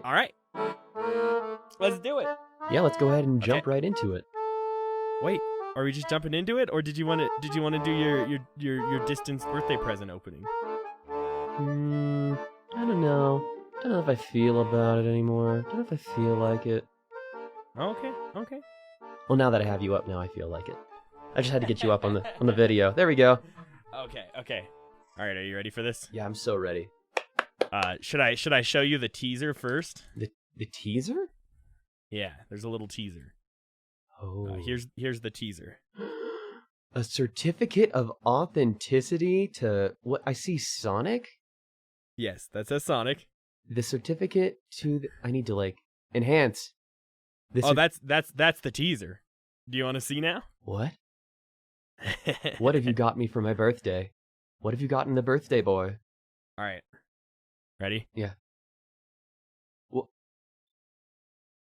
All right. Let's do it. Yeah, let's go ahead and jump right into it. Wait, are we just jumping into it, or did you want to do your distance birthday present opening? I don't know. I don't know if I feel about it anymore. I don't know if I feel like it. Okay. Well, now that I have you up, now I feel like it. I just had to get you up on the video. There we go. Okay. All right, are you ready for this? Yeah, I'm so ready. Should I show you the teaser first? The teaser? Yeah, there's a little teaser. Oh. Here's the teaser. A certificate of authenticity to what I see Sonic? Yes, that says Sonic. The certificate to I need to enhance. That's the teaser. Do you want to see now? What? What have you got me for my birthday? What have you gotten the birthday boy? All right. Ready? Yeah.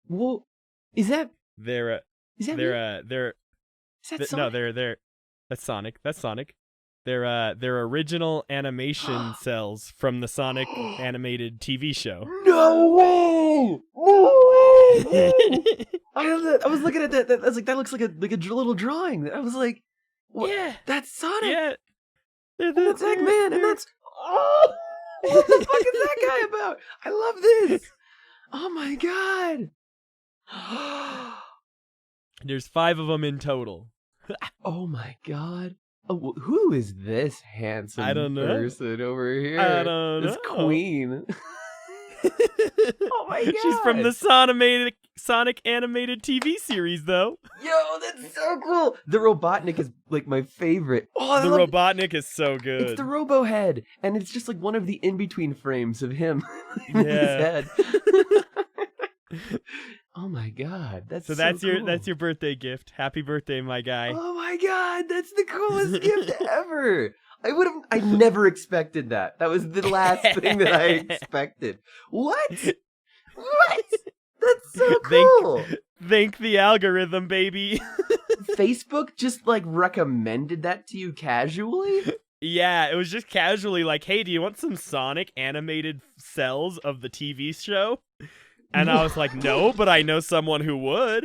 Well, is that they're is that no, that's Sonic. That's Sonic. They're original animation cells from the Sonic animated TV show. No way! No way! I was looking at that. I was like, that looks like a little drawing. I was like, what? Yeah, that's Sonic. Yeah, that's Eggman, and that's what the fuck is that guy about? I love this. Oh my god. There's 5 of them in total. Oh my god. Oh, who is this handsome person over here? I don't know. This queen. Oh my god. She's from the Sonic animated TV series, though. Yo, that's so cool. The Robotnik is my favorite. Oh, the Robotnik is so good. It's the Robo head, and it's just one of the in-between frames of him in his head. Oh my god, that's cool. Your birthday gift. Happy birthday, my guy. Oh my god, that's the coolest gift ever. I never expected that. That was the last thing that I expected. What? That's so cool. Thank the algorithm, baby. Facebook just recommended that to you casually? Yeah, it was just casually hey, do you want some Sonic animated cells of the TV show? And I was like, no, but I know someone who would.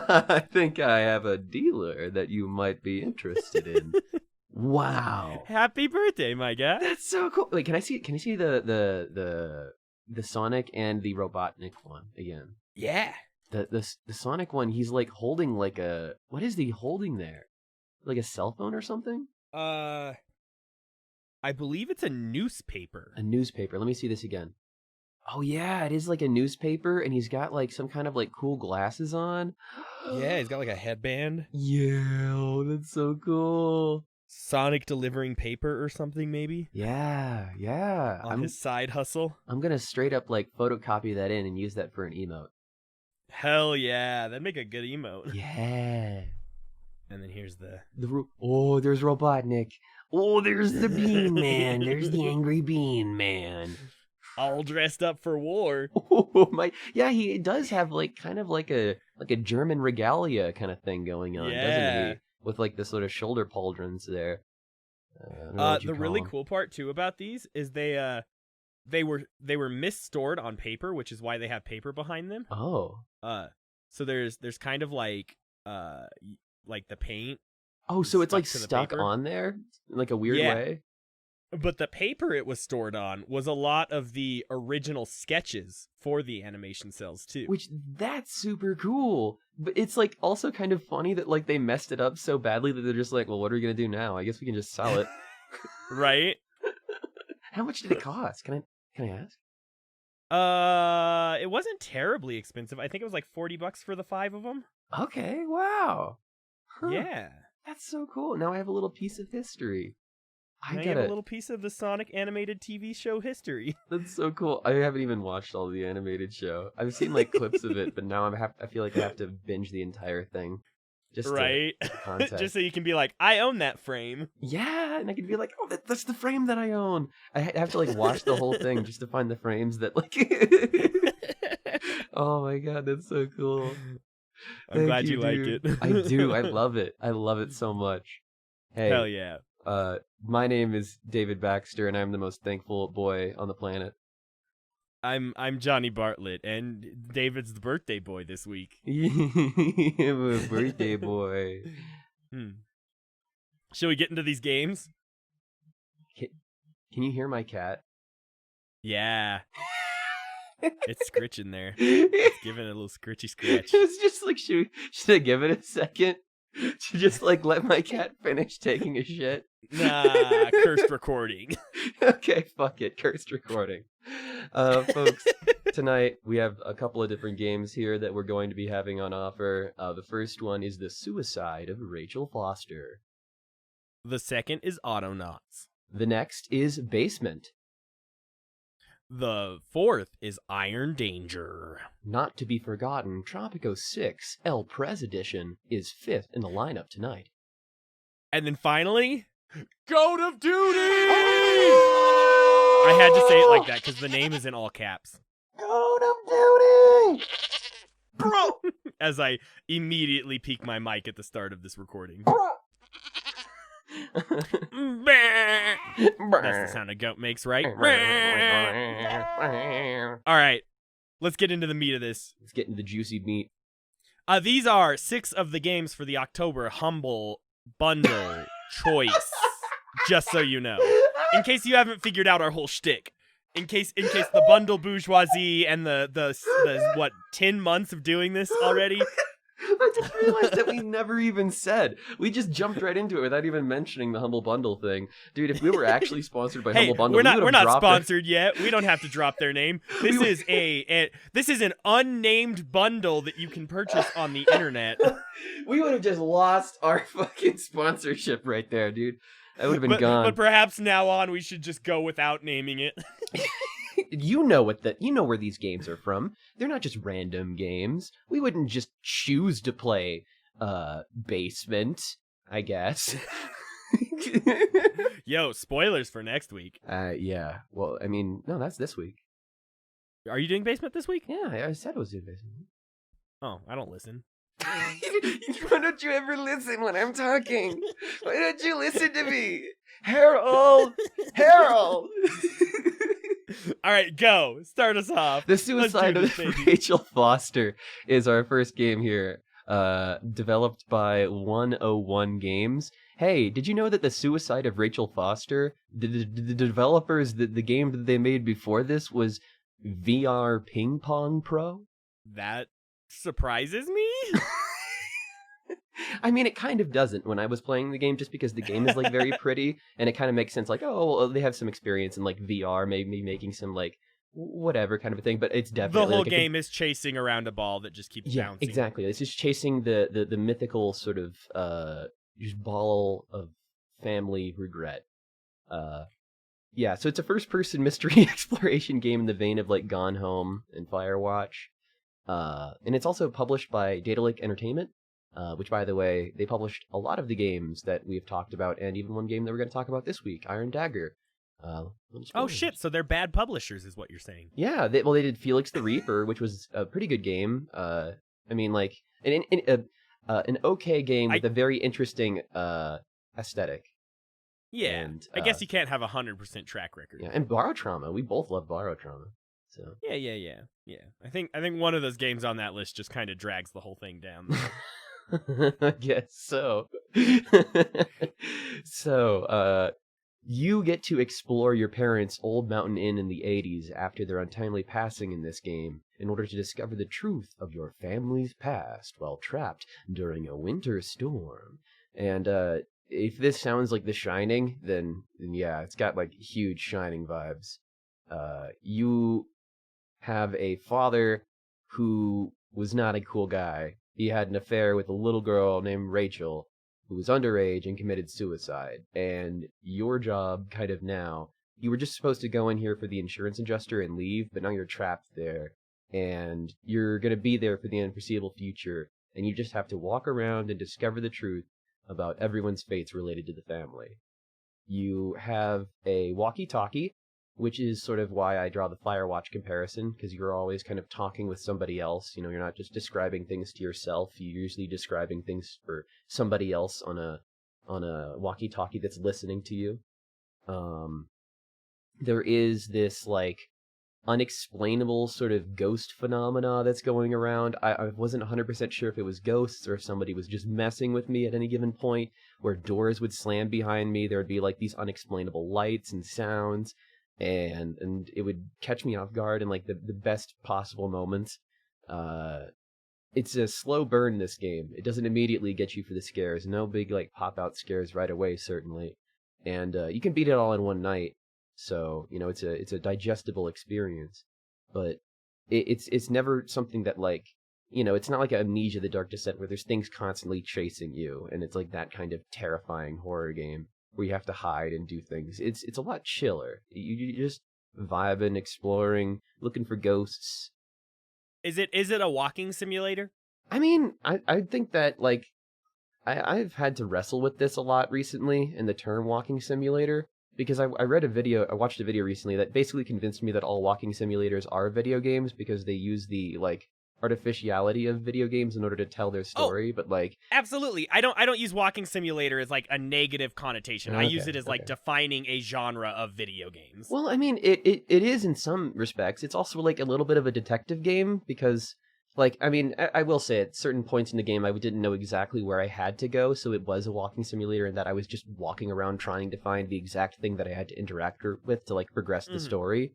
I think I have a dealer that you might be interested in. Wow. Happy birthday, my guy. That's so cool. Wait, can I see the Sonic and the Robotnik one again? Yeah. The Sonic one, he's holding what is he holding there? Like a cell phone or something? I believe it's a newspaper. A newspaper. Let me see this again. Oh yeah, it is a newspaper, and he's got some kind of cool glasses on. Yeah, he's got a headband. Yeah, that's so cool. Sonic delivering paper or something, maybe? Yeah. On his side hustle. I'm gonna straight up photocopy that in and use that for an emote. Hell yeah, that'd make a good emote. Yeah. And then here's there's Robotnik. Oh, there's the Bean Man. There's the Angry Bean Man. All dressed up for war. Oh my! Yeah, he does have kind of a German regalia kind of thing going on, doesn't he? With the sort of shoulder pauldrons there. The really cool part too about these is they were misstored on paper, which is why they have paper behind them. Oh. So there's kind of the paint. Oh, so it's stuck on there in a weird way. But the paper it was stored on was a lot of the original sketches for the animation cells too. Which, that's super cool. But it's also kind of funny that they messed it up so badly that they're just well, what are we going to do now? I guess we can just sell it. Right? How much did it cost? Can I ask? It wasn't terribly expensive. I think it was $40 for the 5 of them. Okay, wow. Huh. Yeah. That's so cool. Now I have a little piece of history. I have a little piece of the Sonic animated TV show history. That's so cool. I haven't even watched all the animated show. I've seen clips of it, but now I feel like I have to binge the entire thing. Just right? context. Just so you can be like, I own that frame. Yeah, and I could be like, oh, that's the frame that I own. I have to like watch the whole thing just to find the frames that like. Oh my god, that's so cool. I'm glad you like it. I do. I love it. I love it so much. Hey, hell yeah. My name is David Baxter, and I'm the most thankful boy on the planet. I'm Johnny Bartlett, and David's the birthday boy this week. I'm a birthday boy. Shall we get into these games? Can you hear my cat? Yeah. It's scritching there. It's giving it a little scritchy scratch. It's just like, should I give it a second to just like let my cat finish taking a shit? Nah, cursed recording. Okay, fuck it, cursed recording. Folks, tonight we have a couple of different games here that we're going to be having on offer. The first one is The Suicide of Rachel Foster. The second is Autonauts. The next is Basement. The fourth is Iron Danger. Not to be forgotten, Tropico 6 Prez Edition is fifth in the lineup tonight. And then finally, Goat of Duty! I had to say it like that because the name is in all caps. Goat of Duty! Bro! As I immediately peak my mic at the start of this recording. That's the sound a goat makes, right? All right, let's get into the meat of this. Let's get into the juicy meat. These are 6 of the games for the October Humble Bundle Choice. Just so you know, in case you haven't figured out our whole shtick, in case the bundle bourgeoisie and the what 10 months of doing this already. I just realized that we never even said. We just jumped right into it without even mentioning the Humble Bundle thing. Dude, if we were actually sponsored by Humble Bundle, we're not sponsored yet. We don't have to drop their name. This is an unnamed bundle that you can purchase on the internet. We would have just lost our fucking sponsorship right there, dude. That would have been gone. But perhaps now on we should just go without naming it. You know where these games are from. They're not just random games. We wouldn't just choose to play Basement, I guess. Yo, spoilers for next week. Yeah. Well, I mean, no, that's this week. Are you doing Basement this week? Yeah, I said I was doing Basement. Oh, I don't listen. Why don't you ever listen when I'm talking? Why don't you listen to me? Harold! All right, go. Start us off. The Suicide of Rachel Foster is our first game here, developed by 101 Games. Hey, did you know that The Suicide of Rachel Foster, the developers, the game that they made before this was VR Ping Pong Pro? That surprises me. I mean, it kind of doesn't when I was playing the game, just because the game is like very pretty, and it kind of makes sense. Like, oh, well, they have some experience in like VR, maybe making some like whatever kind of a thing. But it's definitely the whole like, game is chasing around a ball that just keeps bouncing. Exactly. It's just chasing the mythical sort of just ball of family regret. Yeah. So it's a first-person mystery exploration game in the vein of like Gone Home and Firewatch, and it's also published by Daedalic Entertainment. Which, by the way, they published a lot of the games that we've talked about, and even one game that we're going to talk about this week, Iron Dagger. Oh, shit, so they're bad publishers, is what you're saying. Yeah, they did Felix the Reaper, which was a pretty good game. I mean, like, an okay game with a very interesting aesthetic. Yeah, and, I guess you can't have 100% track record. Yeah, and Borrow Trauma. We both love Borrow Trauma. So. Yeah. I think one of those games on that list just kind of drags the whole thing down. I guess so. So, you get to explore your parents' old mountain inn in the 80s after their untimely passing in this game in order to discover the truth of your family's past while trapped during a winter storm. And, if this sounds like The Shining, then yeah, it's got like huge Shining vibes. You have a father who was not a cool guy. He had an affair with a little girl named Rachel, who was underage and committed suicide. And your job, kind of now, you were just supposed to go in here for the insurance adjuster and leave, but now you're trapped there. And you're going to be there for the unforeseeable future and you just have to walk around and discover the truth about everyone's fates related to the family. You have a walkie-talkie, which is sort of why I draw the Firewatch comparison, because you're always kind of talking with somebody else. You know, you're not just describing things to yourself. You're usually describing things for somebody else on a walkie-talkie that's listening to you. There is this, like, unexplainable sort of ghost phenomena that's going around. I wasn't 100% sure if it was ghosts or if somebody was just messing with me at any given point, where doors would slam behind me. There would be, like, these unexplainable lights and sounds, and it would catch me off guard in, like, the best possible moments. It's a slow burn, this game. It doesn't immediately get you for the scares. No big, like, pop-out scares right away, certainly. And you can beat it all in one night. So, you know, it's a digestible experience. But it's never something that, like, you know, it's not like Amnesia: The Dark Descent, where there's things constantly chasing you, and it's like that kind of terrifying horror game where you have to hide and do things. It's a lot chiller. You just vibing, exploring, looking for ghosts. Is it a walking simulator? I mean, I think that, like, I've had to wrestle with this a lot recently in the term walking simulator, because I watched a video recently that basically convinced me that all walking simulators are video games, because they use the, like, artificiality of video games in order to tell their story. But, like, absolutely, I don't use walking simulator as, like, a negative connotation. I use it as like defining a genre of video games. Well, I mean, it is in some respects. It's also, like, a little bit of a detective game, because, like, I mean, I will say at certain points in the game I didn't know exactly where I had to go, so it was a walking simulator in that I was just walking around trying to find the exact thing that I had to interact with to, like, progress the story.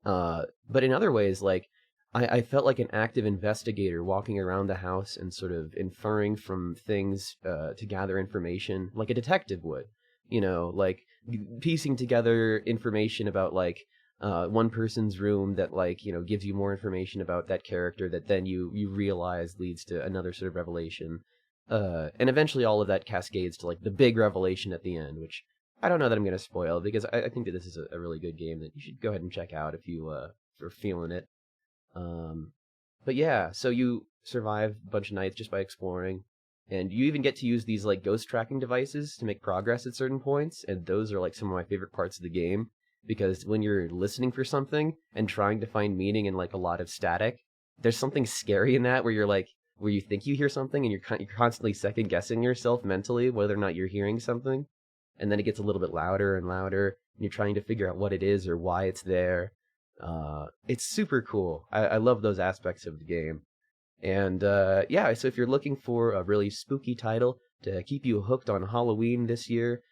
But in other ways, like, I felt like an active investigator walking around the house and sort of inferring from things to gather information, like a detective would. You know, like, piecing together information about, like, one person's room that, like, you know, gives you more information about that character that then you realize leads to another sort of revelation. And eventually all of that cascades to, like, the big revelation at the end, which I don't know that I'm going to spoil, because I think that this is a really good game that you should go ahead and check out if you are feeling it. But yeah, so you survive a bunch of nights just by exploring, and you even get to use these, like, ghost tracking devices to make progress at certain points, and those are, like, some of my favorite parts of the game, because when you're listening for something and trying to find meaning in, like, a lot of static, there's something scary in that, where you're, like, where you think you hear something and you're constantly second guessing yourself mentally whether or not you're hearing something, and then it gets a little bit louder and louder, and you're trying to figure out what it is or why it's there. It's super cool. I love those aspects of the game. And yeah, so if you're looking for a really spooky title to keep you hooked on Halloween this year,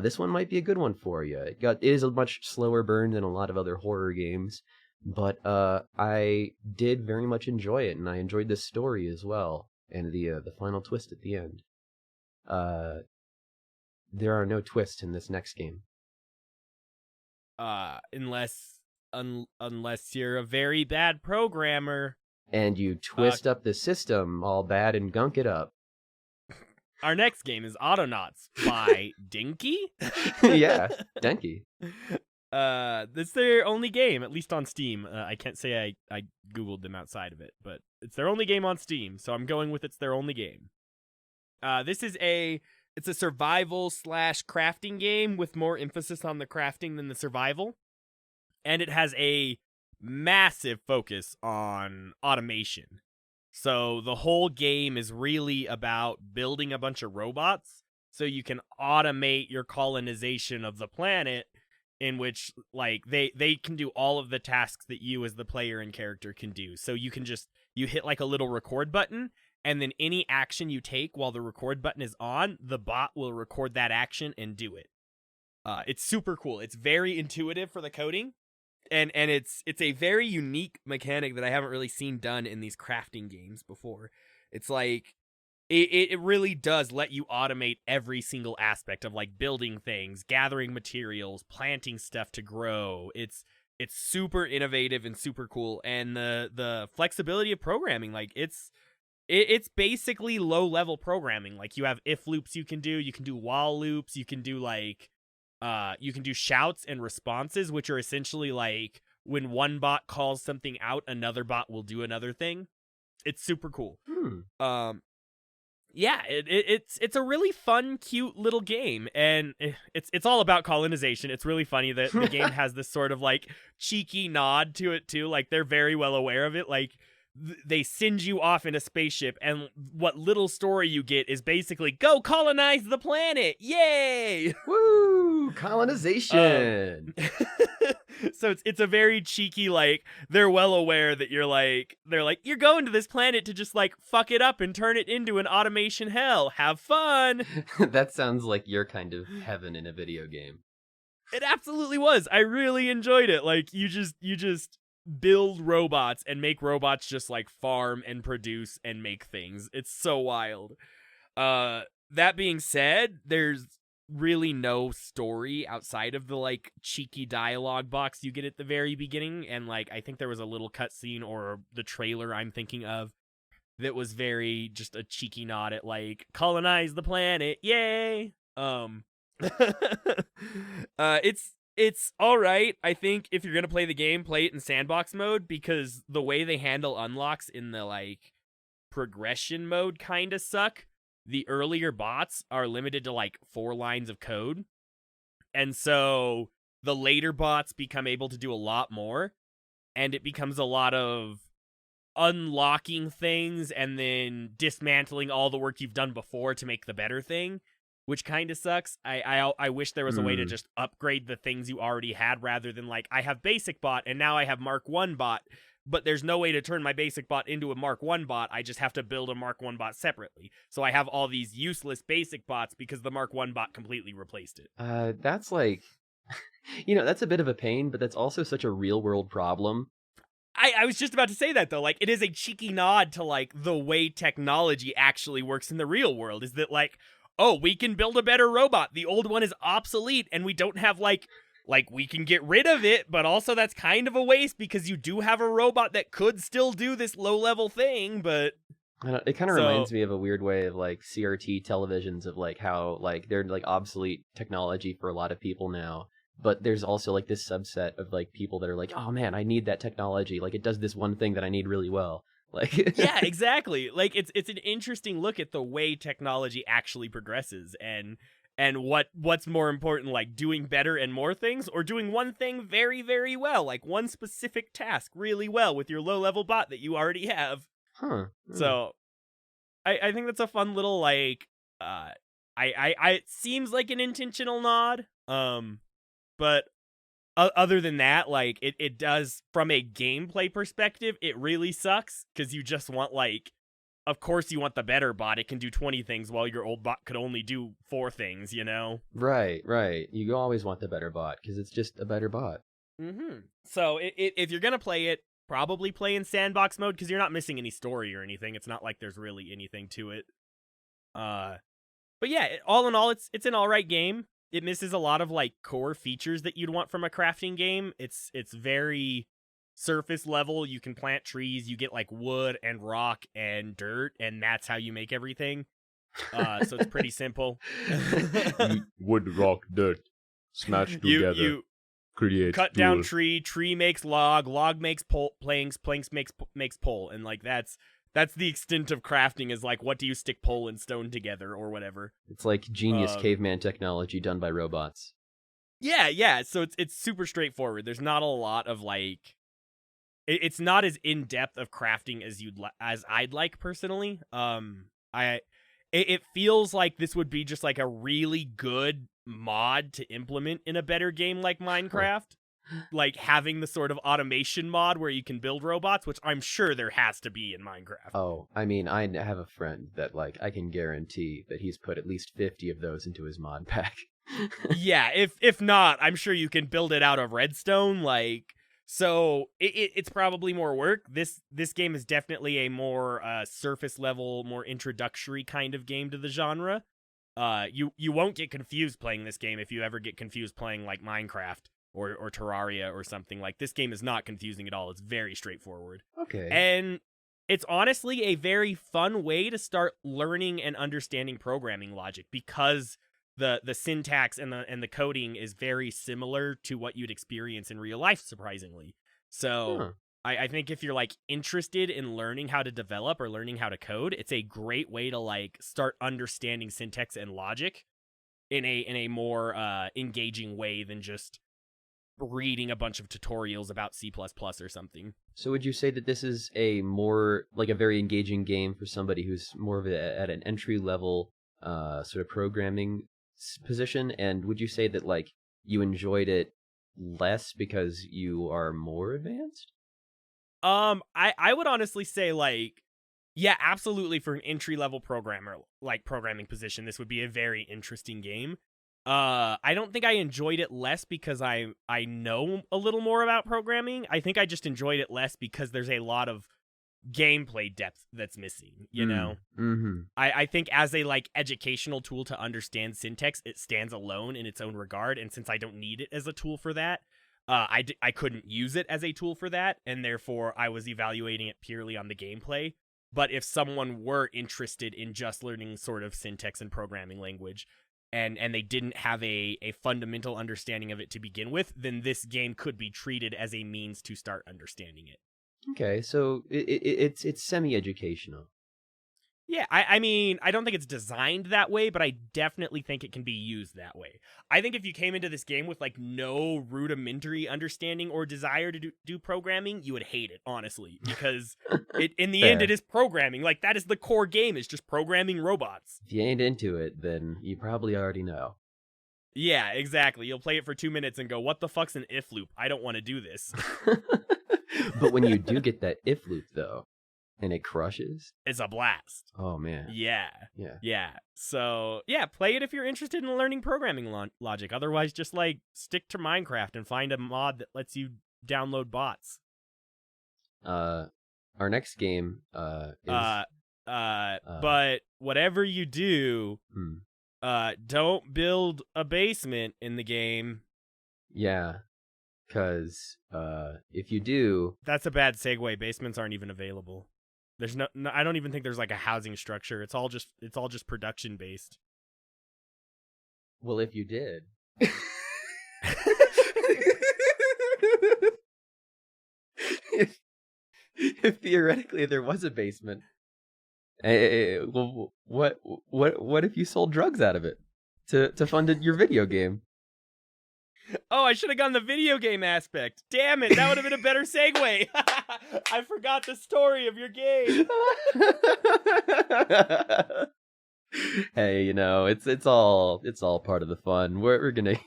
this one might be a good one for you. It is a much slower burn than a lot of other horror games, but I did very much enjoy it, and I enjoyed the story as well, and the final twist at the end. There are no twists in this next game. Unless you're a very bad programmer. And you twist up the system all bad and gunk it up. Our next game is Autonauts by Dinky? Yeah, Dinky. This is their only game, at least on Steam. I can't say I Googled them outside of it, but it's their only game on Steam, so I'm going with it's their only game. This is it's a survival / crafting game with more emphasis on the crafting than the survival. And it has a massive focus on automation. So the whole game is really about building a bunch of robots so you can automate your colonization of the planet, in which, like, they can do all of the tasks that you as the player and character can do. So you hit, like, a little record button, and then any action you take while the record button is on, the bot will record that action and do it. It's super cool. It's very intuitive for the coding. And it's a very unique mechanic that I haven't really seen done in these crafting games before. It's like, it really does let you automate every single aspect of, like, building things, gathering materials, planting stuff to grow. It's super innovative and super cool. And the flexibility of programming, like, it's basically low-level programming. Like, you have if loops you can do while loops, you can do, like, you can do shouts and responses, which are essentially like when one bot calls something out, another bot will do another thing. It's super cool. Yeah, it's a really fun, cute little game, and it's all about colonization. It's really funny that the game has this sort of like cheeky nod to it too. Like they're very well aware of it. Like they send you off in a spaceship, and what little story you get is basically go colonize the planet. Yay! Woo! Colonization. So it's a very cheeky, like, they're well aware that you're going to this planet to just like fuck it up and turn it into an automation hell. Have fun. That sounds like your kind of heaven in a video game. It absolutely was. I really enjoyed it. Like you just build robots and make robots just like farm and produce and make things. It's so wild. That being said, there's really no story outside of the like cheeky dialogue box you get at the very beginning, and like I think there was a little cutscene or the trailer I'm thinking of that was very just a cheeky nod at like colonize the planet, yay. It's all right. I think if you're gonna play the game, play it in sandbox mode, because the way they handle unlocks in the like progression mode kind of suck. The earlier bots are limited to like 4 lines of code. And so the later bots become able to do a lot more. And it becomes a lot of unlocking things and then dismantling all the work you've done before to make the better thing, which kind of sucks. I wish there was a way to just upgrade the things you already had rather than like, I have basic bot and now I have Mark 1 bot. But there's no way to turn my basic bot into a Mark 1 bot. I just have to build a Mark 1 bot separately. So I have all these useless basic bots because the Mark 1 bot completely replaced it. That's like, that's a bit of a pain, but that's also such a real world problem. I was just about to say that, though. Like, it is a cheeky nod to, like, the way technology actually works in the real world. Is that, like, oh, we can build a better robot. The old one is obsolete, and we don't have, like, we can get rid of it, but also that's kind of a waste because you do have a robot that could still do this low-level thing, but... It kind of reminds me of a weird way of, like, CRT televisions of, like, how, like, they're, like, obsolete technology for a lot of people now. But there's also, like, this subset of, like, people that are like, oh, man, I need that technology. Like, it does this one thing that I need really well. Like, yeah, exactly. Like, it's an interesting look at the way technology actually progresses and what's more important, like doing better and more things, or doing one thing very, very well, like one specific task really well with your low-level bot that you already have. Huh. So, I think that's a fun little, like, it seems like an intentional nod, but other than that, like, it does, from a gameplay perspective, it really sucks, because you just want, like, of course you want the better bot. It can do 20 things while your old bot could only do 4 things, you know? Right. You always want the better bot, because it's just a better bot. Mm-hmm. So, if you're gonna play it, probably play in sandbox mode, because you're not missing any story or anything. It's not like there's really anything to it. But yeah, all in all, it's an alright game. It misses a lot of, like, core features that you'd want from a crafting game. It's very surface level. You can plant trees, you get, like, wood and rock and dirt, and that's how you make everything. So it's pretty simple. Wood, rock, dirt, smash together. You create cut tool. down tree makes log makes planks makes pole, and, like, that's the extent of crafting, is like, what do you stick pole and stone together or whatever. It's like genius caveman technology done by robots. Yeah. So it's super straightforward. There's not a lot of, like, it's not as in depth of crafting as I'd like personally. It feels like this would be just like a really good mod to implement in a better game like Minecraft. Like having the sort of automation mod where you can build robots, which I'm sure there has to be in Minecraft. Oh, I mean, I have a friend that, like, I can guarantee that he's put at least 50 of those into his mod pack. Yeah, if not, I'm sure you can build it out of redstone, like, so it's probably more work. This game is definitely a more surface level, more introductory kind of game to the genre. You won't get confused playing this game if you ever get confused playing, like, Minecraft or Terraria or something. Like, this game is not confusing at all. It's very straightforward. Okay. And it's honestly a very fun way to start learning and understanding programming logic, because the syntax and the coding is very similar to what you'd experience in real life, surprisingly. So I think if you're like interested in learning how to develop or learning how to code, it's a great way to like start understanding syntax and logic in a more engaging way than just reading a bunch of tutorials about C++ or something. So would you say that this is a more like a very engaging game for somebody who's more of at an entry level sort of programming position? And would you say that like you enjoyed it less because you are more advanced? I would honestly say like, yeah, absolutely for an entry level programmer like programming position, this would be a very interesting game. I don't think I enjoyed it less because I know a little more about programming. I think I just enjoyed it less because there's a lot of gameplay depth that's missing, you know? Mm-hmm. I think as a like educational tool to understand syntax, it stands alone in its own regard, and since I don't need it as a tool for that, I couldn't use it as a tool for that, and therefore I was evaluating it purely on the gameplay. But if someone were interested in just learning sort of syntax and programming language, and they didn't have a fundamental understanding of it to begin with, then this game could be treated as a means to start understanding it. Okay, so it's semi-educational. Yeah, I mean, I don't think it's designed that way, but I definitely think it can be used that way. I think if you came into this game with like no rudimentary understanding or desire to do programming, you would hate it, honestly, because in the end, it is programming. Like, that is the core game, is just programming robots. If you ain't into it, then you probably already know. Yeah, exactly. You'll play it for 2 minutes and go, what the fuck's an if loop? I don't want to do this. But when you do get that if loop, though, and it crushes, it's a blast. Oh, man. Yeah. Yeah. Yeah. So, yeah, play it if you're interested in learning programming logic. Otherwise, just, like, stick to Minecraft and find a mod that lets you download bots. Our next game is... but whatever you do, don't build a basement in the game. Yeah. Because if you do... That's a bad segue. Basements aren't even available. There's no, I don't even think there's like a housing structure. It's all just production based. Well, if you did. if theoretically there was a basement, well, what if you sold drugs out of it to fund your video game? Oh, I should have gone the video game aspect. Damn it, that would have been a better segue. I forgot the story of your game. Hey, you know, it's all part of the fun. We're gonna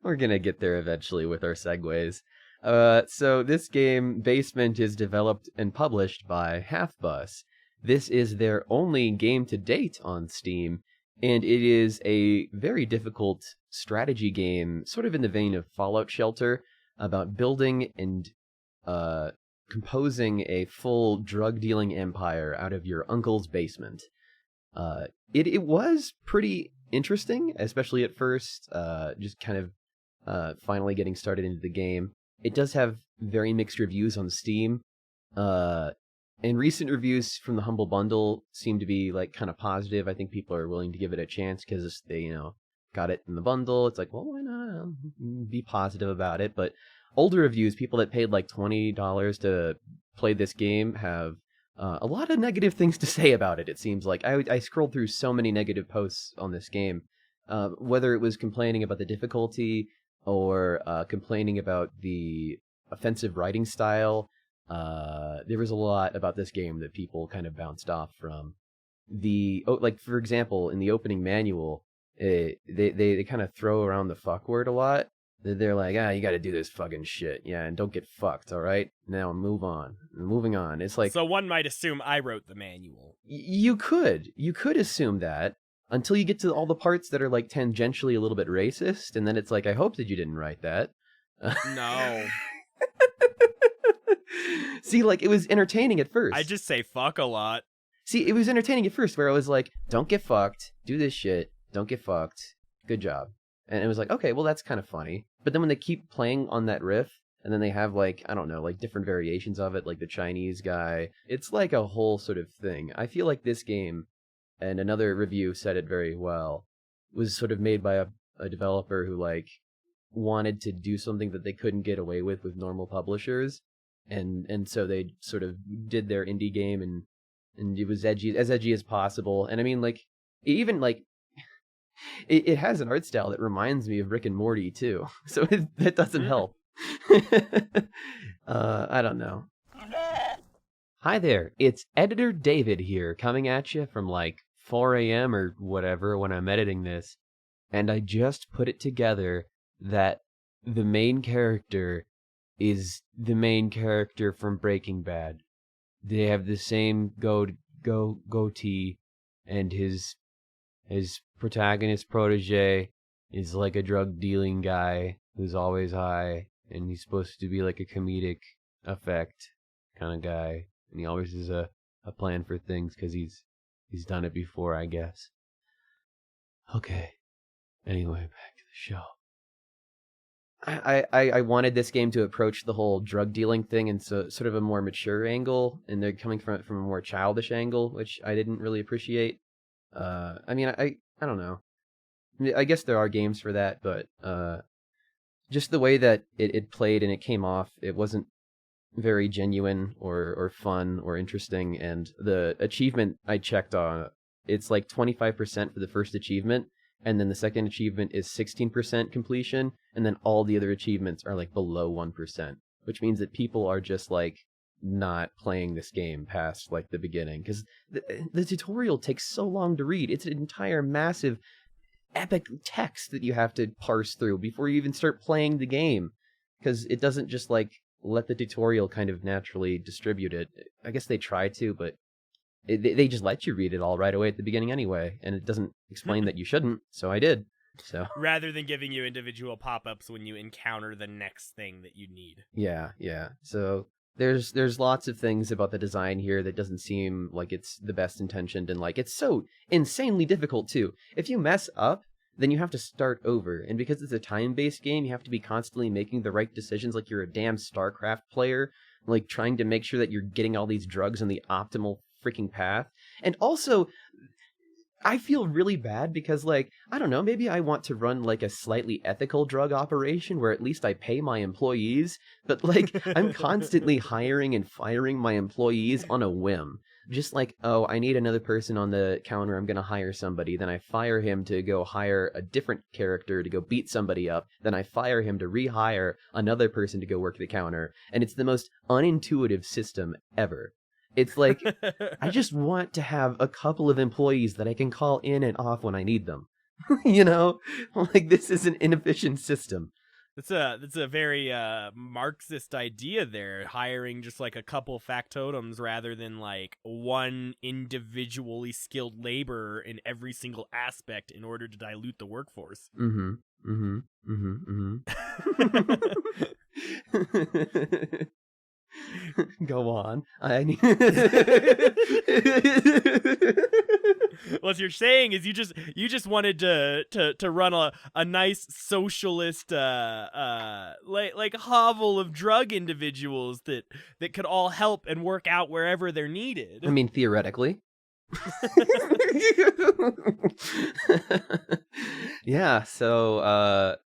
we're gonna get there eventually with our segues. So this game, Basement, is developed and published by Halfbus. This is their only game to date on Steam, and it is a very difficult strategy game, sort of in the vein of Fallout Shelter, about building and composing a full drug-dealing empire out of your uncle's basement. It was pretty interesting, especially at first, just kind of finally getting started into the game. It does have very mixed reviews on Steam, and recent reviews from the Humble Bundle seem to be like kind of positive. I think people are willing to give it a chance because they, you know, got it in the bundle. It's like, well, why not be positive about it? But older reviews, people that paid like $20 to play this game, have a lot of negative things to say about it. It seems like I scrolled through so many negative posts on this game, whether it was complaining about the difficulty or complaining about the offensive writing style. There was a lot about this game that people kind of bounced off from. Like, for example, in the opening manual, they kind of throw around the fuck word a lot. They're like, you got to do this fucking shit, yeah, and don't get fucked, all right? Now move on. Moving on. It's like, so one might assume I wrote the manual. You could assume that until you get to all the parts that are like tangentially a little bit racist, and then it's like, I hope that you didn't write that. No. See, like, it was entertaining at first. I just say fuck a lot. See, it was entertaining at first, where I was like, don't get fucked, do this shit, don't get fucked, good job. And it was like, okay, well, that's kind of funny. But then when they keep playing on that riff, and then they have, like, I don't know, like, different variations of it, like the Chinese guy, it's like a whole sort of thing. I feel like this game, and another review said it very well, was sort of made by a developer who, like, wanted to do something that they couldn't get away with normal publishers, and so they sort of did their indie game, and it was as edgy as possible. And I mean, like, even like it has an art style that reminds me of Rick and Morty too, so that doesn't help. I don't know. Hi there, it's Editor David here, coming at you from like 4 a.m. or whatever when I'm editing this, and I just put it together that the main character is the main character from Breaking Bad. They have the same goatee, and his protagonist protege is like a drug dealing guy who's always high, and he's supposed to be like a comedic effect kind of guy, and he always has a plan for things because he's done it before, I guess. Okay. Anyway, back to the show. I wanted this game to approach the whole drug dealing thing in sort of a more mature angle, and they're coming from it from a more childish angle, which I didn't really appreciate. I mean, I don't know. I guess there are games for that, but just the way that it played and it came off, it wasn't very genuine or fun or interesting. And the achievement I checked on, it's like 25% for the first achievement, and then the second achievement is 16% completion, and then all the other achievements are like below 1%, which means that people are just like not playing this game past like the beginning, because the tutorial takes so long to read. It's an entire massive epic text that you have to parse through before you even start playing the game, because it doesn't just like let the tutorial kind of naturally distribute it. I guess they try to, but they just let you read it all right away at the beginning anyway, and it doesn't explain that you shouldn't, so I did. So rather than giving you individual pop-ups when you encounter the next thing that you need. Yeah. So there's lots of things about the design here that doesn't seem like it's the best intentioned, and like it's so insanely difficult too. If you mess up, then you have to start over, and because it's a time-based game, you have to be constantly making the right decisions like you're a damn StarCraft player, like trying to make sure that you're getting all these drugs on the optimal freaking path. And also, I feel really bad because, like, I don't know, maybe I want to run like a slightly ethical drug operation where at least I pay my employees, but like I'm constantly hiring and firing my employees on a whim. Just like, oh, I need another person on the counter, I'm going to hire somebody. Then I fire him to go hire a different character to go beat somebody up. Then I fire him to rehire another person to go work the counter. And it's the most unintuitive system ever. It's like, I just want to have a couple of employees that I can call in and off when I need them. You know? Like, this is an inefficient system. That's a very Marxist idea there, hiring just like a couple factotums rather than like one individually skilled laborer in every single aspect in order to dilute the workforce. Go on. What you're saying is you just wanted to run a nice socialist like hovel of drug individuals that could all help and work out wherever they're needed. I mean, theoretically. Yeah, so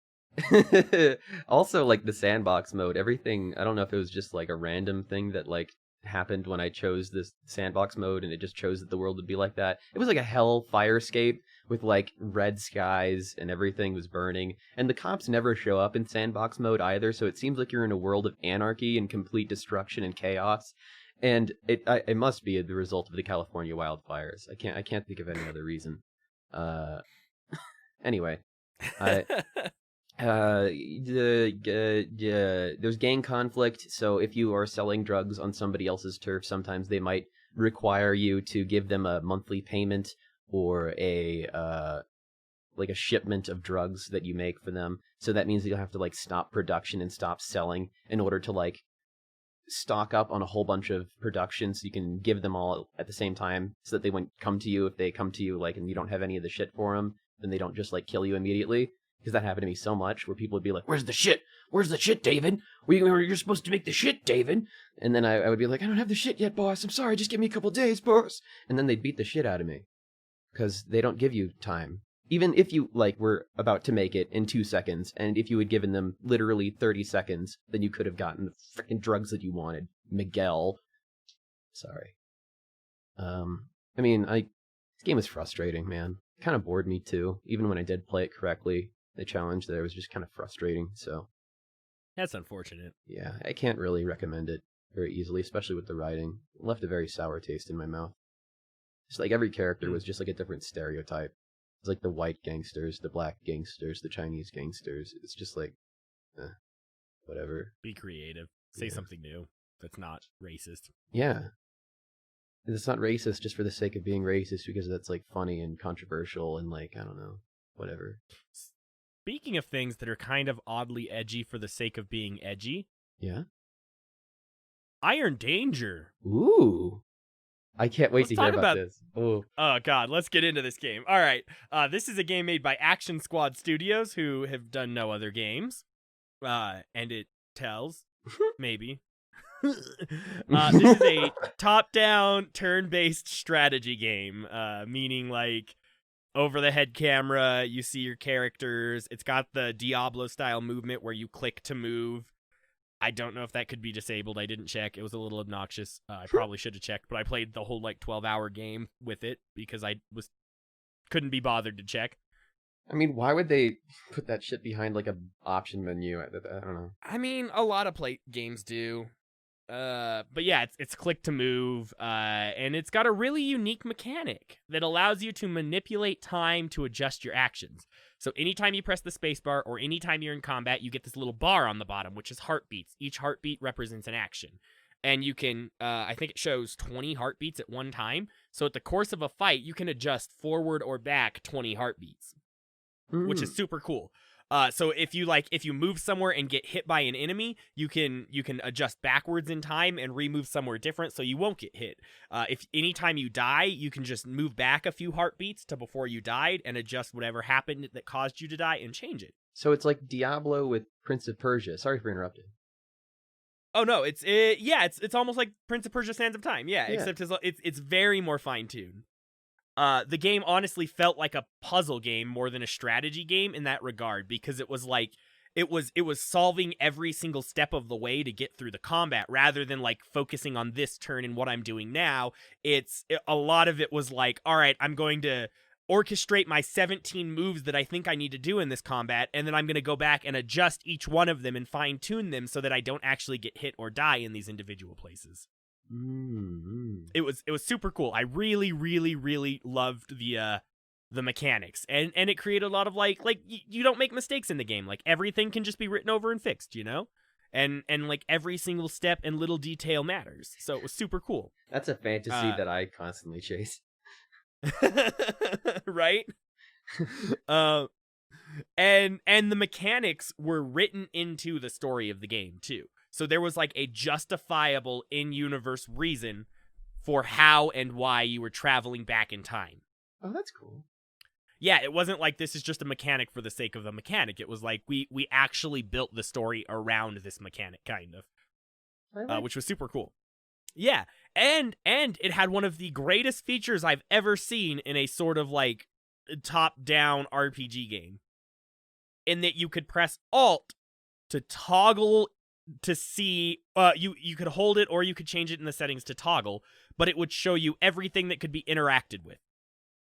also, like, the sandbox mode, everything, I don't know if it was just like a random thing that like happened when I chose this sandbox mode and it just chose that the world would be like that. It was like a hell fire escape with like red skies and everything was burning, and the cops never show up in sandbox mode either, so it seems like you're in a world of anarchy and complete destruction and chaos. And it must be the result of the California wildfires. I can't think of any other reason. Anyway, there's gang conflict, so if you are selling drugs on somebody else's turf, sometimes they might require you to give them a monthly payment or a shipment of drugs that you make for them. So that means that you'll have to like stop production and stop selling in order to like stock up on a whole bunch of production so you can give them all at the same time, so that they won't come to you. If they come to you like and you don't have any of the shit for them, then they don't just like kill you immediately. Because that happened to me so much, where people would be like, "Where's the shit? Where's the shit, David? You're supposed to make the shit, David." And then I would be like, "I don't have the shit yet, boss. I'm sorry. Just give me a couple days, boss." And then they'd beat the shit out of me. Because they don't give you time. even if you were about to make it in 2 seconds, and if you had given them literally 30 seconds, then you could have gotten the freaking drugs that you wanted. Miguel. Sorry. This game is frustrating, man. It kind of bored me too. Even when I did play it correctly, the challenge there was just kind of frustrating. So That's unfortunate. yeah, I can't really recommend it very easily, especially with the writing. It left a very sour taste in my mouth. Just like every character was just like a different stereotype. It's like the white gangsters, the black gangsters, the Chinese gangsters. It's just like, whatever. Be creative. Say something new that's not racist. Yeah. It's not racist just for the sake of being racist because that's like funny and controversial and like, I don't know, whatever. Speaking of things that are kind of oddly edgy for the sake of being edgy. Yeah. Iron Danger. Ooh. I can't wait Let's to hear talk about this. Oh God, let's get into this game. All right. This is a game made by Action Squad Studios, who have done no other games. And it tells. Maybe. This is a top-down, turn-based strategy game, meaning like over-the-head camera, you see your characters. It's got the Diablo-style movement where you click to move. I don't know if that could be disabled. I didn't check. It was a little obnoxious. I probably should have checked, but I played the whole 12-hour game with it because I couldn't be bothered to check. I mean, why would they put that shit behind like a option menu? I don't know. I mean, a lot of games do. But yeah, it's click to move, and it's got a really unique mechanic that allows you to manipulate time to adjust your actions. So anytime you press the spacebar or anytime you're in combat, you get this little bar on the bottom, which is heartbeats. Each heartbeat represents an action. And you can, I think it shows 20 heartbeats at one time. So at the course of a fight, you can adjust forward or back 20 heartbeats, which is super cool. So if you move somewhere and get hit by an enemy, you can adjust backwards in time and remove somewhere different so you won't get hit. If anytime you die, you can just move back a few heartbeats to before you died and adjust whatever happened that caused you to die and change it. So it's like Diablo with Prince of Persia. Sorry for interrupting. Oh no, it's almost like Prince of Persia: Sands of Time. Yeah. Except it's very more fine-tuned. The game honestly felt like a puzzle game more than a strategy game in that regard, because it was like it was solving every single step of the way to get through the combat rather than like focusing on this turn and what I'm doing now. A lot of it was like, all right, I'm going to orchestrate my 17 moves that I think I need to do in this combat, and then I'm going to go back and adjust each one of them and fine-tune them so that I don't actually get hit or die in these individual places. Mm-hmm. It was super cool. I really, really, really loved the mechanics, and it created a lot of like you don't make mistakes in the game. Like everything can just be written over and fixed, you know, and like every single step and little detail matters. So it was super cool. That's a fantasy that I constantly chase. Right? And the mechanics were written into the story of the game too. So there was like a justifiable in-universe reason for how and why you were traveling back in time. Oh, that's cool. Yeah, it wasn't like this is just a mechanic for the sake of a mechanic. It was like we actually built the story around this mechanic, kind of, which was super cool. Yeah, and it had one of the greatest features I've ever seen in a sort of like top-down RPG game, in that you could press Alt to toggle to see, you could hold it or you could change it in the settings to toggle, but it would show you everything that could be interacted with.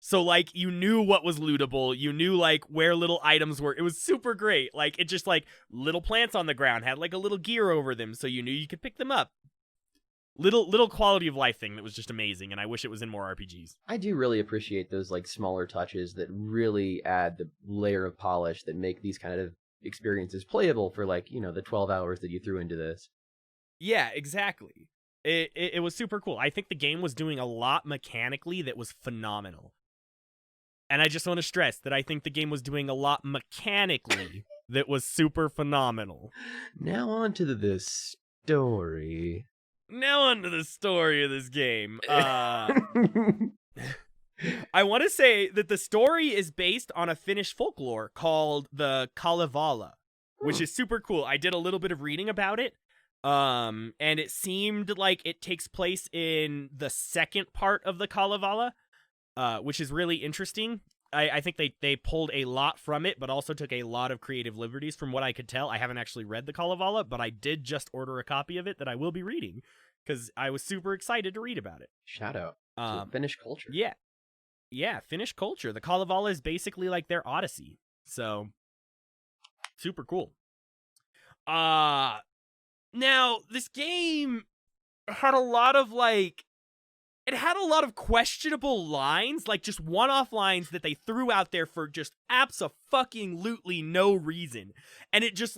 So like you knew what was lootable, you knew like where little items were. It was super great. Like it just like little plants on the ground had like a little gear over them, so you knew you could pick them up. Little quality of life thing that was just amazing, and I wish it was in more RPGs. I do really appreciate those like smaller touches that really add the layer of polish that make these kind of experiences playable for like, you know, the 12 hours that you threw into this. Yeah, exactly. It was super cool. I think the game was doing a lot mechanically that was phenomenal. And I just want to stress that I think the game was doing a lot mechanically that was super phenomenal. Now on to the story. Now on to the story of this game. I want to say that the story is based on a Finnish folklore called the Kalevala, which is super cool. I did a little bit of reading about it, and it seemed like it takes place in the second part of the Kalevala, which is really interesting. I think they pulled a lot from it, but also took a lot of creative liberties from what I could tell. I haven't actually read the Kalevala, but I did just order a copy of it that I will be reading because I was super excited to read about it. Shout out to Finnish culture. Yeah, Finnish culture. The Kalevala is basically like their Odyssey. So, super cool. Now, this game had a lot of, it had a lot of questionable lines, like just one-off lines that they threw out there for just abso-fucking-lutely no reason. And it just,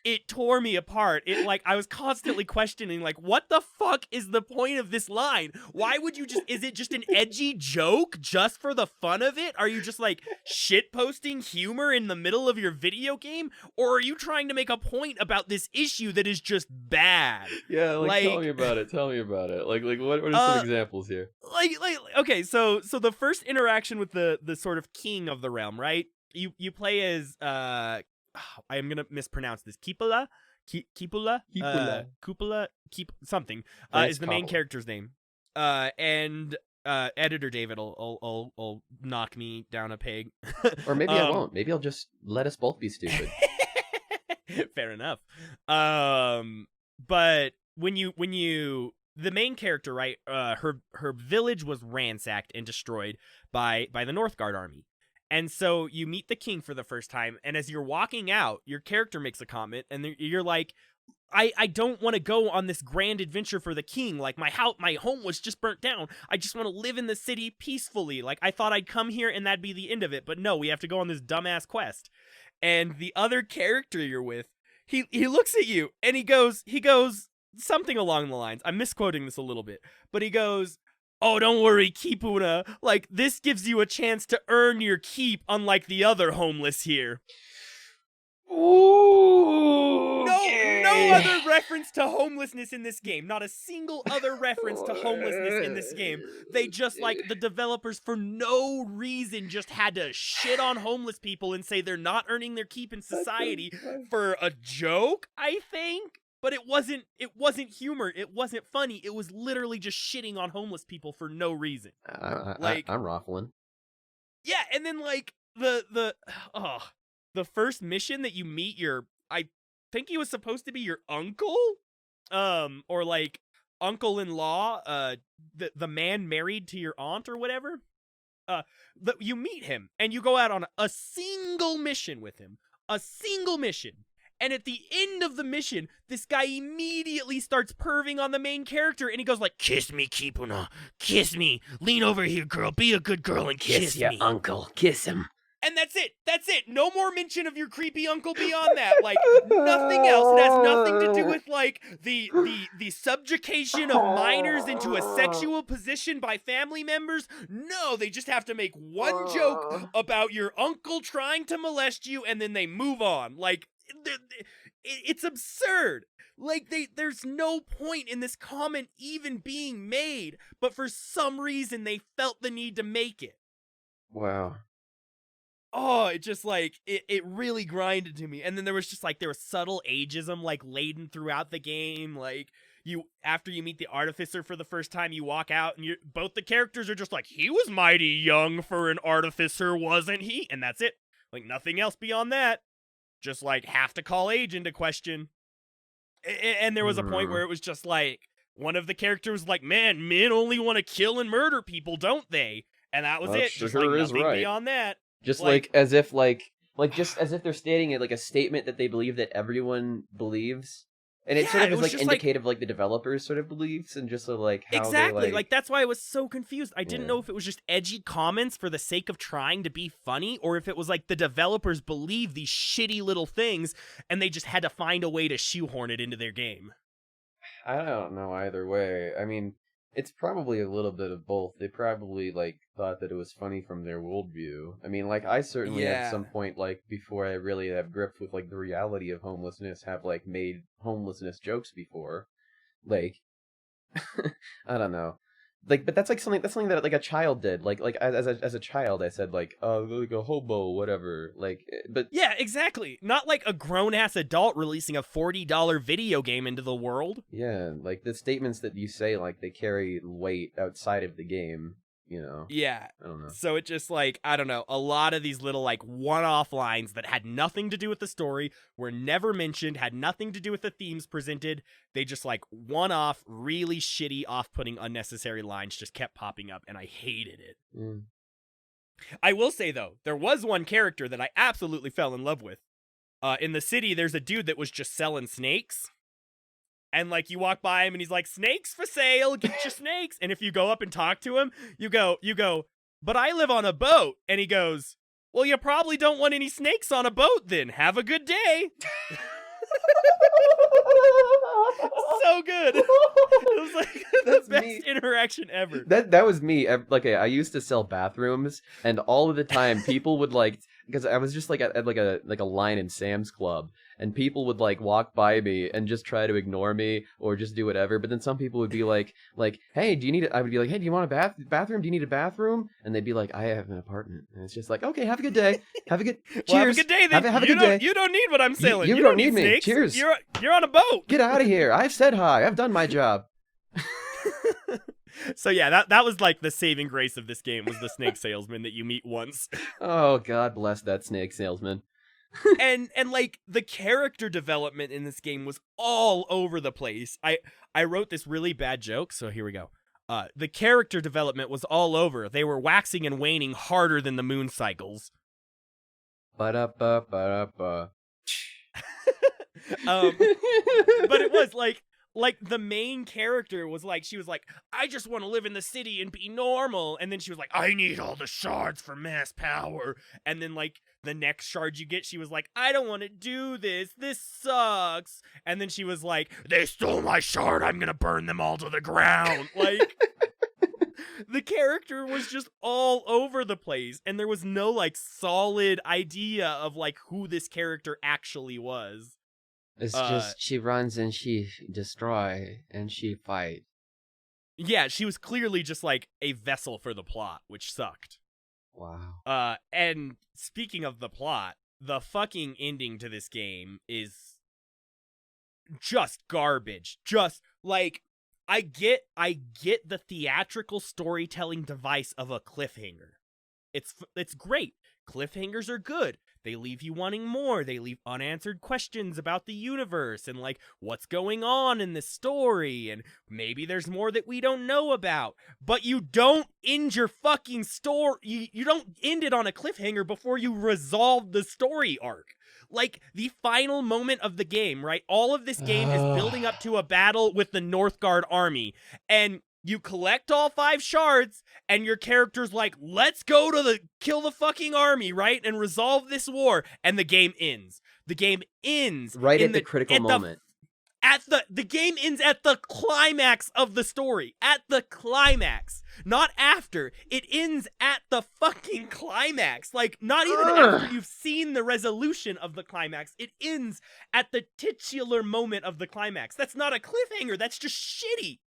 it tore me apart. I was constantly questioning, what the fuck is the point of this line? Why would you is it just an edgy joke just for the fun of it? Are you just, shitposting humor in the middle of your video game? Or are you trying to make a point about this issue that is just bad? Yeah, tell me about it. What are some examples here? Okay, so the first interaction with the sort of king of the realm, right? You play as I am gonna mispronounce this. Cupola, something is the main character's name. And editor David will knock me down a peg. Or maybe I won't. Maybe I'll just let us both be stupid. Fair enough. But when you the main character, right? Her village was ransacked and destroyed by the Northgard army. And so you meet the king for the first time, and as you're walking out, your character makes a comment, and you're like, I don't want to go on this grand adventure for the king. My home was just burnt down. I just want to live in the city peacefully. I thought I'd come here and that'd be the end of it, but no, we have to go on this dumbass quest. And the other character you're with, he looks at you, and he goes something along the lines, I'm misquoting this a little bit, but he goes, "Oh, don't worry, Kipuna. This gives you a chance to earn your keep, unlike the other homeless here." Ooh, no other reference to homelessness in this game. Not a single other reference to homelessness in this game. They just, the developers, for no reason, just had to shit on homeless people and say they're not earning their keep in society for a joke, I think. But it wasn't humor. It wasn't funny. It was literally just shitting on homeless people for no reason. I'm raffling. Yeah, and then the first mission that you meet I think he was supposed to be your uncle, or uncle-in-law, the man married to your aunt or whatever. You meet him and you go out on a single mission with him, and at the end of the mission, this guy immediately starts perving on the main character, and he goes "Kiss me, Kipuna, kiss me, lean over here, girl, be a good girl and kiss your me, uncle, kiss him." And that's it. No more mention of your creepy uncle beyond that. Nothing else. It has nothing to do with the subjugation of minors into a sexual position by family members. No, they just have to make one joke about your uncle trying to molest you, and then they move on. It's absurd. There's no point in this comment even being made, but for some reason they felt the need to make it. Wow. Oh, it just it really grinded to me. And then there was subtle ageism laden throughout the game. After you meet the artificer for the first time, you walk out and both the characters are just he was mighty young for an artificer, wasn't he? And that's it. Nothing else beyond that. Just have to call age into question. And there was a point where it was just one of the characters was "Man, men only want to kill and murder people, don't they?" And that was it. Just nothing beyond that. Just as if they're stating it a statement that they believe that everyone believes. And it sort of is indicative of the developers' sort of beliefs and just how exactly they that's why I was so confused. I didn't know if it was just edgy comments for the sake of trying to be funny, or if it was the developers believe these shitty little things and they just had to find a way to shoehorn it into their game. I don't know either way. I mean, it's probably a little bit of both. They probably thought that it was funny from their worldview. I mean, I certainly at some point before I really have gripped with the reality of homelessness, have made homelessness jokes before. I don't know. But that's something that a child did. As a child, I said oh, a hobo, whatever. But yeah, exactly. Not a grown ass adult releasing a $40 video game into the world. Yeah, the statements that you say they carry weight outside of the game. you know. Yeah. I don't know. So it just like, I don't know, a lot of these little like one-off lines that had nothing to do with the story, were never mentioned, had nothing to do with the themes presented. They just like one-off, really shitty, off-putting, unnecessary lines just kept popping up, and I hated it. Mm. I will say though, there was one character that I absolutely fell in love with. In the city, there's a dude that was just selling snakes. And, like, you walk by him and he's like, snakes for sale, get your snakes. And if you go up and talk to him, you go, but I live on a boat. And he goes, well, you probably don't want any snakes on a boat then. Have a good day. So good. It was like the best interaction ever. That was me. Like, I used to sell bathrooms, and all of the time people would like, because I was just like at like a line in Sam's Club, and people would like walk by me and just try to ignore me or just do whatever. But then some people would be like, hey, do you need? I would be like, hey, do you want a bathroom? Do you need a bathroom? And they'd be like, I have an apartment. And it's just like, okay, have a good day. Have a good cheers. Well, have a good day then. Have a good day. You don't need what I'm selling. You don't need me. Snakes. Cheers. You're on a boat. Get out of here. I've said hi. I've done my job. So yeah, that was like the saving grace of this game, was the snake salesman that you meet once. Oh, God bless that snake salesman. and like the character development in this game was all over the place. I wrote this really bad joke, so here we go. The character development was all over. They were waxing and waning harder than the moon cycles. Ba-da-ba-ba-da-ba. But it was like the main character was like, she was like, I just want to live in the city and be normal. And then she was like, I need all the shards for mass power. And then like the next shard you get, she was like, I don't want to do this. This sucks. And then she was like, they stole my shard. I'm going to burn them all to the ground. Like, the character was just all over the place. And there was no like solid idea of like who this character actually was. It's just, she runs and she destroy and she fight. Yeah, she was clearly just like a vessel for the plot, which sucked. Wow. And speaking of the plot, the fucking ending to this game is just garbage. Just like, I get the theatrical storytelling device of a cliffhanger. It's great. Cliffhangers are good. They leave you wanting more. They leave unanswered questions about the universe and like what's going on in the story, and maybe there's more that we don't know about. But you don't end your fucking story. You don't end it on a cliffhanger before you resolve the story arc. Like the final moment of the game, right? All of this game is building up to a battle with the Northgard army, and you collect all 5 shards, and your character's like, let's go to kill the fucking army, right? And resolve this war. And the game ends. The game ends. Right at the critical moment. The game ends at the climax of the story. At the climax. Not after. It ends at the fucking climax. Like, not even after you've seen the resolution of the climax. It ends at the titular moment of the climax. That's not a cliffhanger. That's just shitty.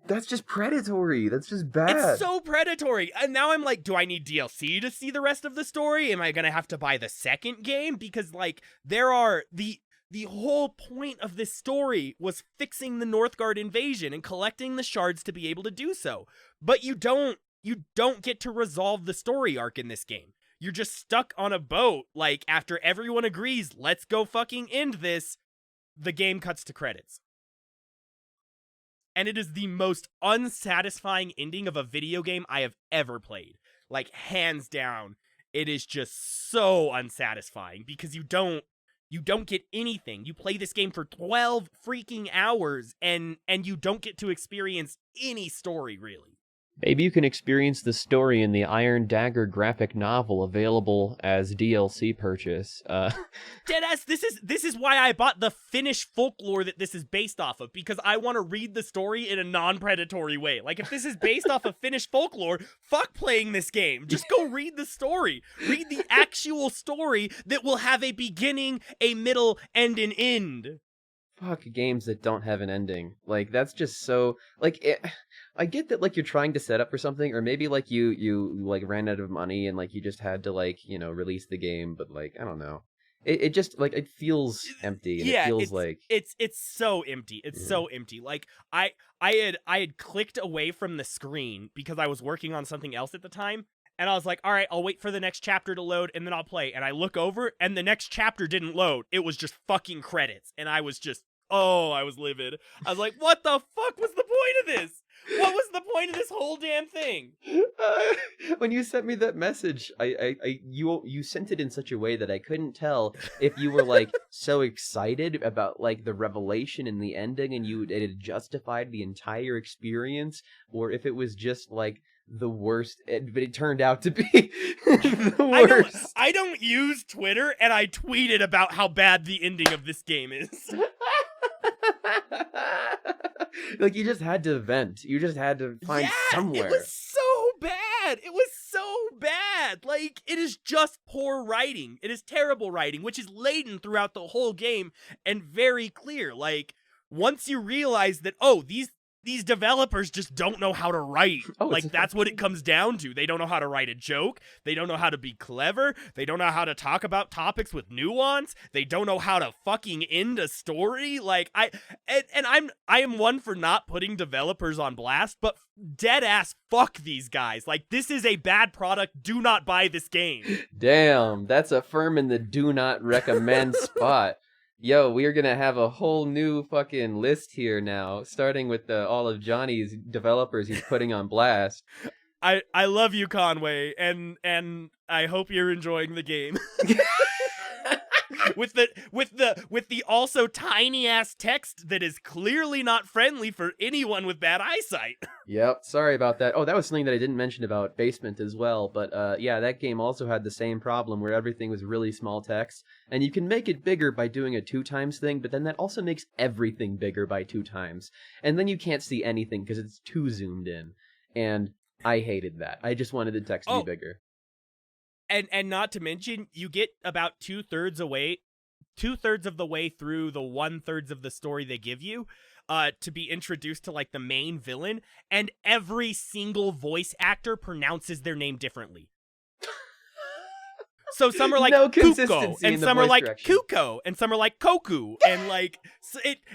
That's just predatory. That's just bad. It's so predatory. And now I'm like, do I need DLC to see the rest of the story? Am I going to have to buy the second game? Because like the whole point of this story was fixing the Northgard invasion and collecting the shards to be able to do so. But you don't get to resolve the story arc in this game. You're just stuck on a boat. Like after everyone agrees, let's go fucking end this, the game cuts to credits. And it is the most unsatisfying ending of a video game I have ever played. Like, hands down, it is just so unsatisfying because you don't get anything. You play this game for 12 freaking hours and you don't get to experience any story, really. Maybe you can experience the story in the Iron Dagger graphic novel available as DLC purchase. Deadass, this is why I bought the Finnish folklore that this is based off of, because I want to read the story in a non-predatory way. Like, if this is based off of Finnish folklore, fuck playing this game. Just go read the story. Read the actual story that will have a beginning, a middle, and an end. Fuck games that don't have an ending. Like, that's just so... Like, I get that, like, you're trying to set up for something, or maybe, like, you like, ran out of money and, like, you just had to, like, you know, release the game, but, like, I don't know. It just like it feels empty, and it feels like it's so empty. It's so empty. Like I had clicked away from the screen because I was working on something else at the time, and I was like, all right, I'll wait for the next chapter to load and then I'll play. And I look over and the next chapter didn't load. It was just fucking credits, and I was just I was livid. I was like, what the fuck was the point of this? What was the point of this whole damn thing? When you sent me that message, you sent it in such a way that I couldn't tell if you were like so excited about like the revelation and the ending, and it had justified the entire experience, or if it was just like the worst. But it turned out to be the worst. I don't use Twitter, and I tweeted about how bad the ending of this game is. Like, you just had to vent. You just had to find somewhere. It was so bad. It was so bad. Like, it is just poor writing. It is terrible writing, which is laden throughout the whole game and very clear. Like, once you realize that, these developers just don't know how to write. That's what it comes down to. They don't know how to write a joke. They don't know how to be clever. They don't know how to talk about topics with nuance. They don't know how to fucking end a story. Like, I am one for not putting developers on blast, but dead ass fuck these guys. Like, this is a bad product. Do not buy this game. Damn, that's a firm in the do not recommend spot. Yo, we are gonna have a whole new fucking list here now, starting with all of Johnny's developers he's putting on blast. I love you, Conway, and I hope you're enjoying the game. with the also tiny ass text that is clearly not friendly for anyone with bad eyesight. Yep, sorry about that. Oh, that was something that I didn't mention about Basement as well, but that game also had the same problem where everything was really small text, and you can make it bigger by doing a 2x thing, but then that also makes everything bigger by 2x, and then you can't see anything because it's too zoomed in, and I hated that. I just wanted the text to be bigger. And not to mention, you get about 2/3 of the way through the 1/3 of the story they give you, to be introduced to like the main villain, and every single voice actor pronounces their name differently. So some are like Kuko, and some are like Kuko, and some are like Koku, and like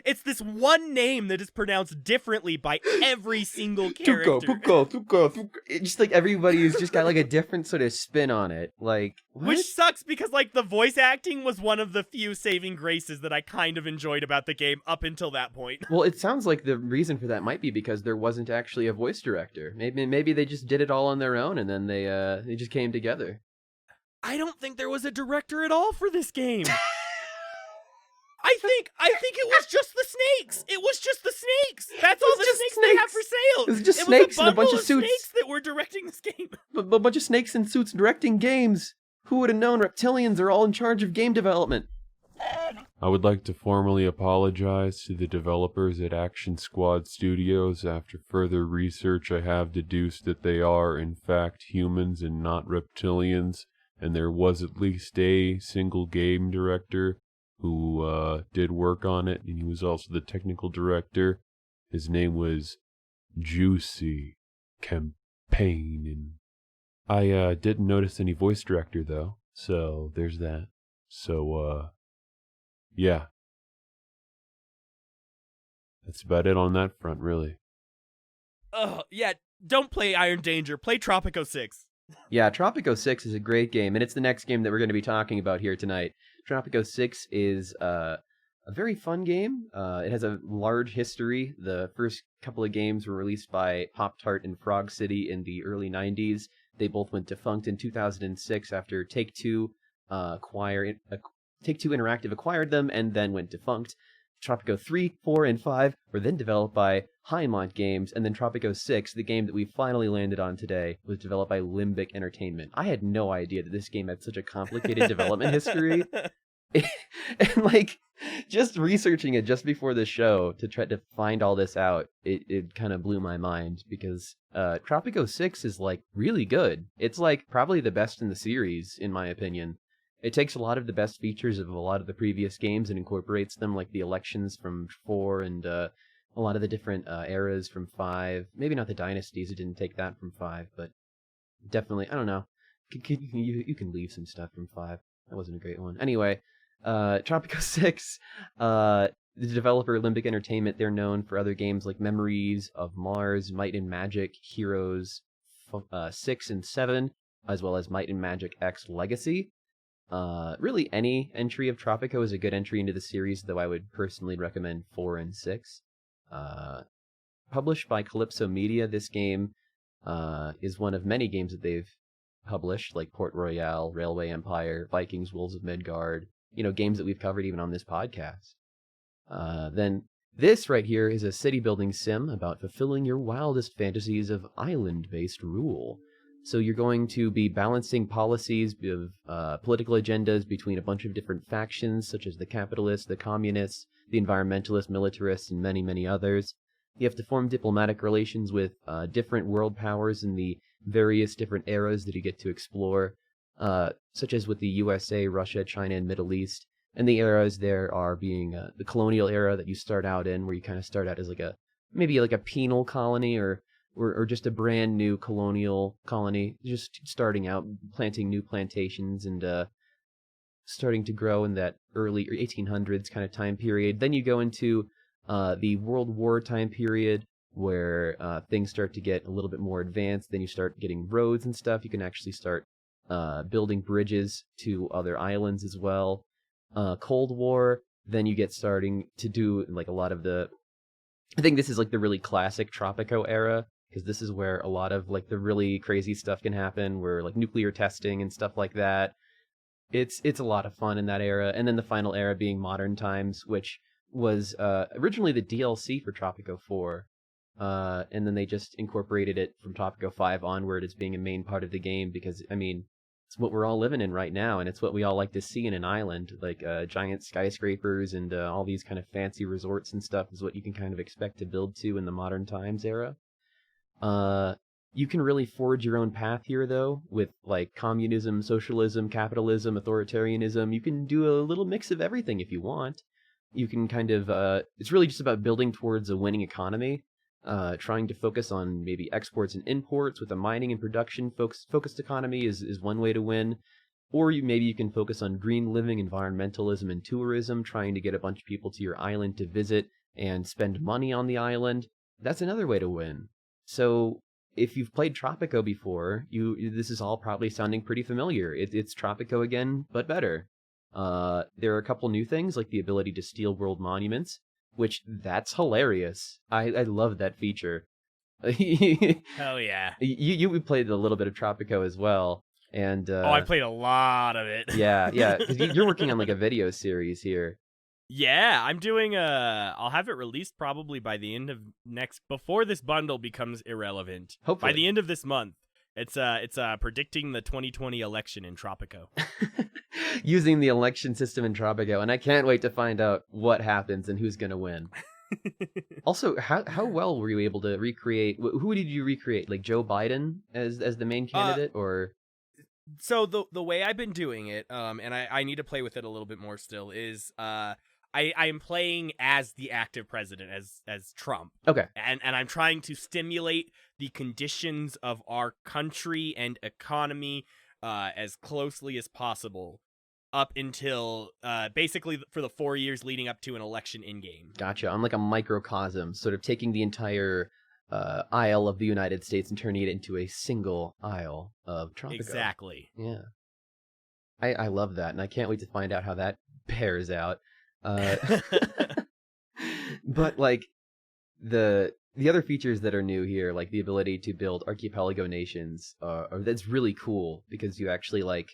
it's this one name that is pronounced differently by every single character. Kuko. It's just like everybody's just got like a different sort of spin on it. Like, what? Which sucks because like the voice acting was one of the few saving graces that I kind of enjoyed about the game up until that point. Well, it sounds like the reason for that might be because there wasn't actually a voice director. Maybe they just did it all on their own, and then they just came together. I don't think there was a director at all for this game. I think it was just the snakes. It was just the snakes. That's all the snakes they have for sale. It was just snakes and a bunch of suits. Snakes that were directing this game. A bunch of snakes in suits directing games. Who would have known reptilians are all in charge of game development? I would like to formally apologize to the developers at Action Squad Studios. After further research, I have deduced that they are, in fact, humans and not reptilians. And there was at least a single game director who did work on it, and he was also the technical director. His name was Juicy Campaign, and I didn't notice any voice director, though, so there's that. So, yeah. That's about it on that front, really. Yeah, don't play Iron Danger, play Tropico 6. Yeah, Tropico 6 is a great game, and it's the next game that we're going to be talking about here tonight. Tropico 6 is a very fun game. It has a large history. The first couple of games were released by Pop-Tart and Frog City in the early 90s. They both went defunct in 2006 after Take-Two Interactive acquired them and then went defunct. Tropico 3, 4, and 5 were then developed by Highmont Games, and then Tropico 6, the game that we finally landed on today, was developed by Limbic Entertainment. I had no idea that this game had such a complicated development history. And, like, just researching it just before the show to try to find all this out, it kind of blew my mind, because Tropico 6 is, like, really good. It's, like, probably the best in the series, in my opinion. It takes a lot of the best features of a lot of the previous games and incorporates them, like the elections from 4 and a lot of the different eras from 5. Maybe not the dynasties, it didn't take that from 5, but definitely, I don't know. You can leave some stuff from 5. That wasn't a great one. Anyway, Tropico 6, the developer Limbic Entertainment, they're known for other games like Memories of Mars, Might and Magic Heroes 6 and 7, as well as Might and Magic X Legacy. Really, any entry of Tropico is a good entry into the series, though I would personally recommend 4 and 6. Published by Calypso Media, this game is one of many games that they've published, like Port Royale, Railway Empire, Vikings, Wolves of Midgard, games that we've covered even on this podcast. Then this right here is a city building sim about fulfilling your wildest fantasies of island-based rule. So you're going to be balancing policies of political agendas between a bunch of different factions, such as the capitalists, the communists, the environmentalists, militarists, and many, many others. You have to form diplomatic relations with different world powers in the various different eras that you get to explore, such as with the USA, Russia, China, and Middle East. And the eras there are being the colonial era that you start out in, where you kind of start out as maybe a penal colony or just a brand new colonial colony, just starting out, planting new plantations and starting to grow in that early 1800s kind of time period. Then you go into the World War time period, where things start to get a little bit more advanced. Then you start getting roads and stuff. You can actually start building bridges to other islands as well. Cold War, then you get starting to do like a lot of I think this is like the really classic Tropico era, because this is where a lot of like the really crazy stuff can happen, where like nuclear testing and stuff like that. It's a lot of fun in that era. And then the final era being modern times, which was originally the DLC for Tropico 4. And then they just incorporated it from Tropico 5 onward as being a main part of the game, because, I mean, it's what we're all living in right now, and it's what we all like to see in an island, like giant skyscrapers and all these kind of fancy resorts and stuff is what you can kind of expect to build to in the modern times era. You can really forge your own path here, though, with like communism, socialism, capitalism, authoritarianism. You can do a little mix of everything if you want. You can kind of, it's really just about building towards a winning economy. Trying to focus on maybe exports and imports with a mining and production focused economy is one way to win. Or maybe you can focus on green living, environmentalism, and tourism, trying to get a bunch of people to your island to visit and spend money on the island. That's another way to win. So if you've played Tropico before, this is all probably sounding pretty familiar. It's Tropico again, but better. There are a couple new things, like the ability to steal world monuments, which that's hilarious. I love that feature. Hell yeah. You played a little bit of Tropico as well. And I played a lot of it. yeah. 'Cause you're working on like a video series here. Yeah, I'm doing I'll have it released probably by the end of before this bundle becomes irrelevant. Hopefully. By the end of this month. It's predicting the 2020 election in Tropico. Using the election system in Tropico, and I can't wait to find out what happens and who's gonna win. Also, how well were you able to recreate? Who did you recreate? Like Joe Biden as the main candidate, or? So the way I've been doing it, and I need to play with it a little bit more still, is I am playing as the active president, as Trump. Okay. And I'm trying to stimulate the conditions of our country and economy as closely as possible up until basically for the 4 years leading up to an election in-game. Gotcha. I'm like a microcosm, sort of taking the entire isle of the United States and turning it into a single isle of Tropico. Exactly. Yeah. I love that, and I can't wait to find out how that pairs out. But like the other features that are new here, like the ability to build archipelago nations, that's really cool, because you actually like,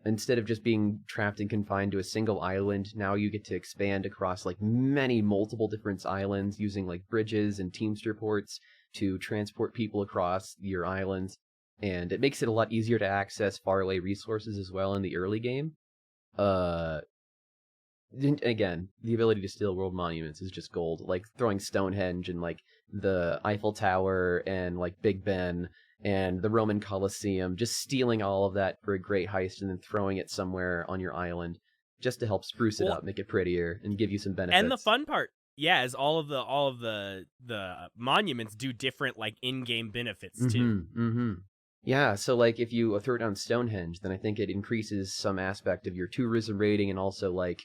instead of just being trapped and confined to a single island, now you get to expand across like multiple different islands using like bridges and Teamster ports to transport people across your islands. And it makes it a lot easier to access faraway resources as well in the early game. Again, the ability to steal world monuments is just gold. Like throwing Stonehenge and like the Eiffel Tower and like Big Ben and the Roman Colosseum, just stealing all of that for a great heist and then throwing it somewhere on your island just to help spruce it up, make it prettier, and give you some benefits. And the fun part, yeah, is all of the monuments do different like in-game benefits too. Mm-hmm. Yeah, so like if you throw down Stonehenge, then I think it increases some aspect of your tourism rating and also like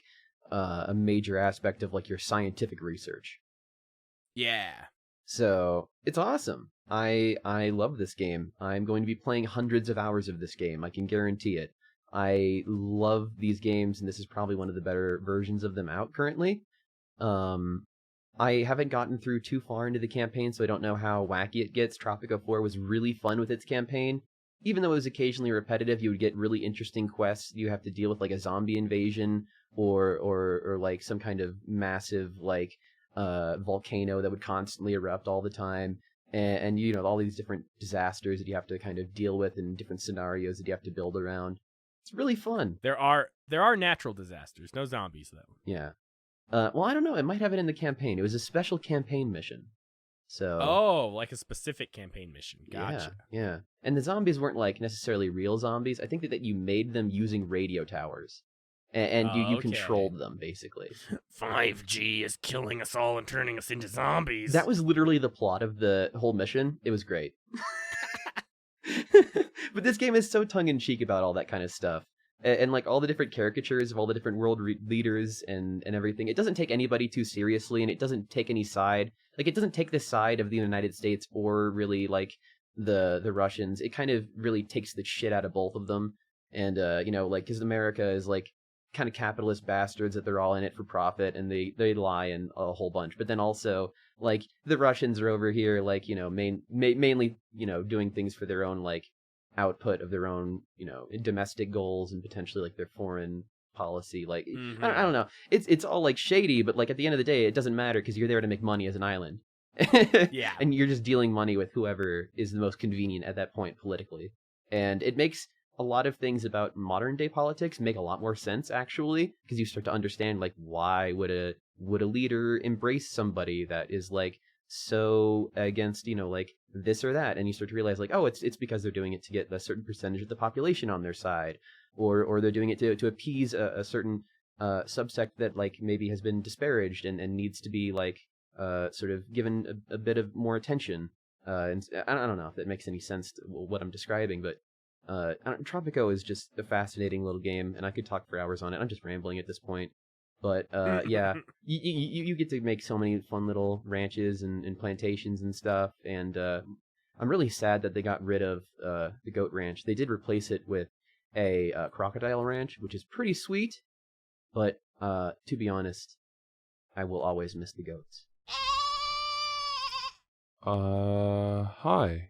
a major aspect of like your scientific research. Yeah. So it's awesome. I love this game. I'm going to be playing hundreds of hours of this game. I can guarantee it. I love these games, and this is probably one of the better versions of them out currently. I haven't gotten through too far into the campaign, so I don't know how wacky it gets. Tropico 4 was really fun with its campaign. Even though it was occasionally repetitive, you would get really interesting quests. You have to deal with like a zombie invasion or like some kind of massive like volcano that would constantly erupt all the time. And you know, all these different disasters that you have to kind of deal with and different scenarios that you have to build around. It's really fun. There are natural disasters, no zombies though. Yeah. Well, I don't know. It might have it in the campaign. It was a special campaign mission. So. Oh, like a specific campaign mission. Gotcha. Yeah. And the zombies weren't like necessarily real zombies. I think that you made them using radio towers, and you okay. controlled them basically. 5G is killing us all and turning us into zombies. That was literally the plot of the whole mission. It was great. But this game is so tongue-in-cheek about all that kind of stuff. And like all the different caricatures of all the different world leaders and everything. It doesn't take anybody too seriously, and it doesn't take any side. Like, it doesn't take the side of the United States or really like the Russians. It kind of really takes the shit out of both of them. And, you know, like, because America is like kind of capitalist bastards that they're all in it for profit, and they lie in a whole bunch. But then also, like, the Russians are over here, like, you know, mainly, you know, doing things for their own, like, output of their own, you know, domestic goals and potentially like their foreign policy. Like, I don't know. It's all like shady, but like at the end of the day, it doesn't matter because you're there to make money as an island. Yeah. And you're just dealing money with whoever is the most convenient at that point politically. And it makes a lot of things about modern day politics make a lot more sense actually, because you start to understand like why would a leader embrace somebody that is like so against, you know, like this or that, and you start to realize like, oh, it's because they're doing it to get a certain percentage of the population on their side, or they're doing it to appease a certain subsect that like maybe has been disparaged and needs to be like sort of given a bit of more attention. And I don't know if that makes any sense to what I'm describing, but Tropico is just a fascinating little game, and I could talk for hours on it. I'm just rambling at this point. But yeah, you get to make so many fun little ranches and plantations and stuff. And I'm really sad that they got rid of the goat ranch. They did replace it with a crocodile ranch, which is pretty sweet. But to be honest, I will always miss the goats. Hi.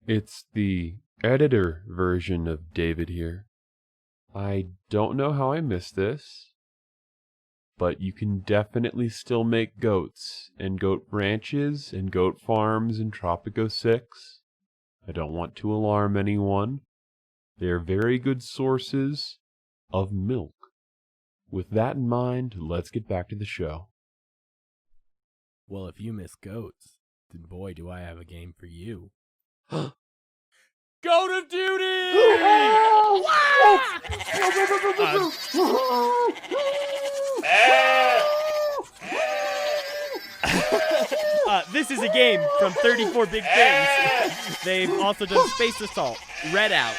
It's the editor version of David here. I don't know how I missed this, but you can definitely still make goats and goat ranches and goat farms in Tropico 6. I don't want to alarm anyone. They are very good sources of milk. With that in mind, let's get back to the show. Well, if you miss goats, then boy, do I have a game for you. Goat of Duty! This is a game from 34 Big Things. They've also done Space Assault, Red Out,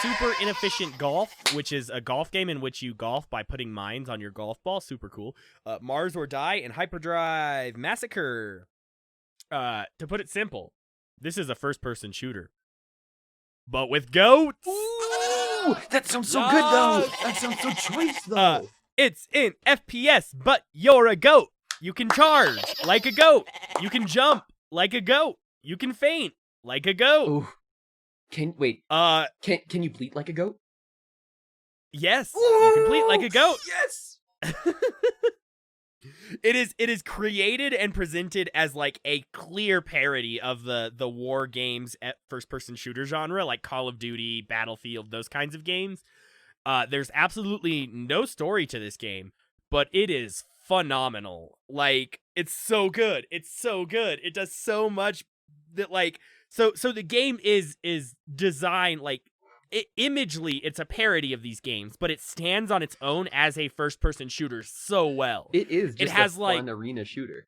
Super Inefficient Golf, which is a golf game in which you golf by putting mines on your golf ball. Super cool. Mars or Die, and Hyperdrive Massacre. To put it simple, this is a first-person shooter, but with goats. Ooh, that sounds so good, though. That sounds so choice, though. It's in FPS, but you're a goat. You can charge like a goat. You can jump like a goat. You can faint like a goat. Ooh. Can you bleat like a goat? Yes. You can bleat like a goat. Yes. It is created and presented as like a clear parody of the war games at first-person shooter genre, like Call of Duty, Battlefield, those kinds of games. There's absolutely no story to this game, but it is phenomenal. Like, it's so good. It's so good. It does so much that like so the game is designed like imagely, it's a parody of these games, but it stands on its own as a first-person shooter so well. It is. Just it has a like fun arena shooter.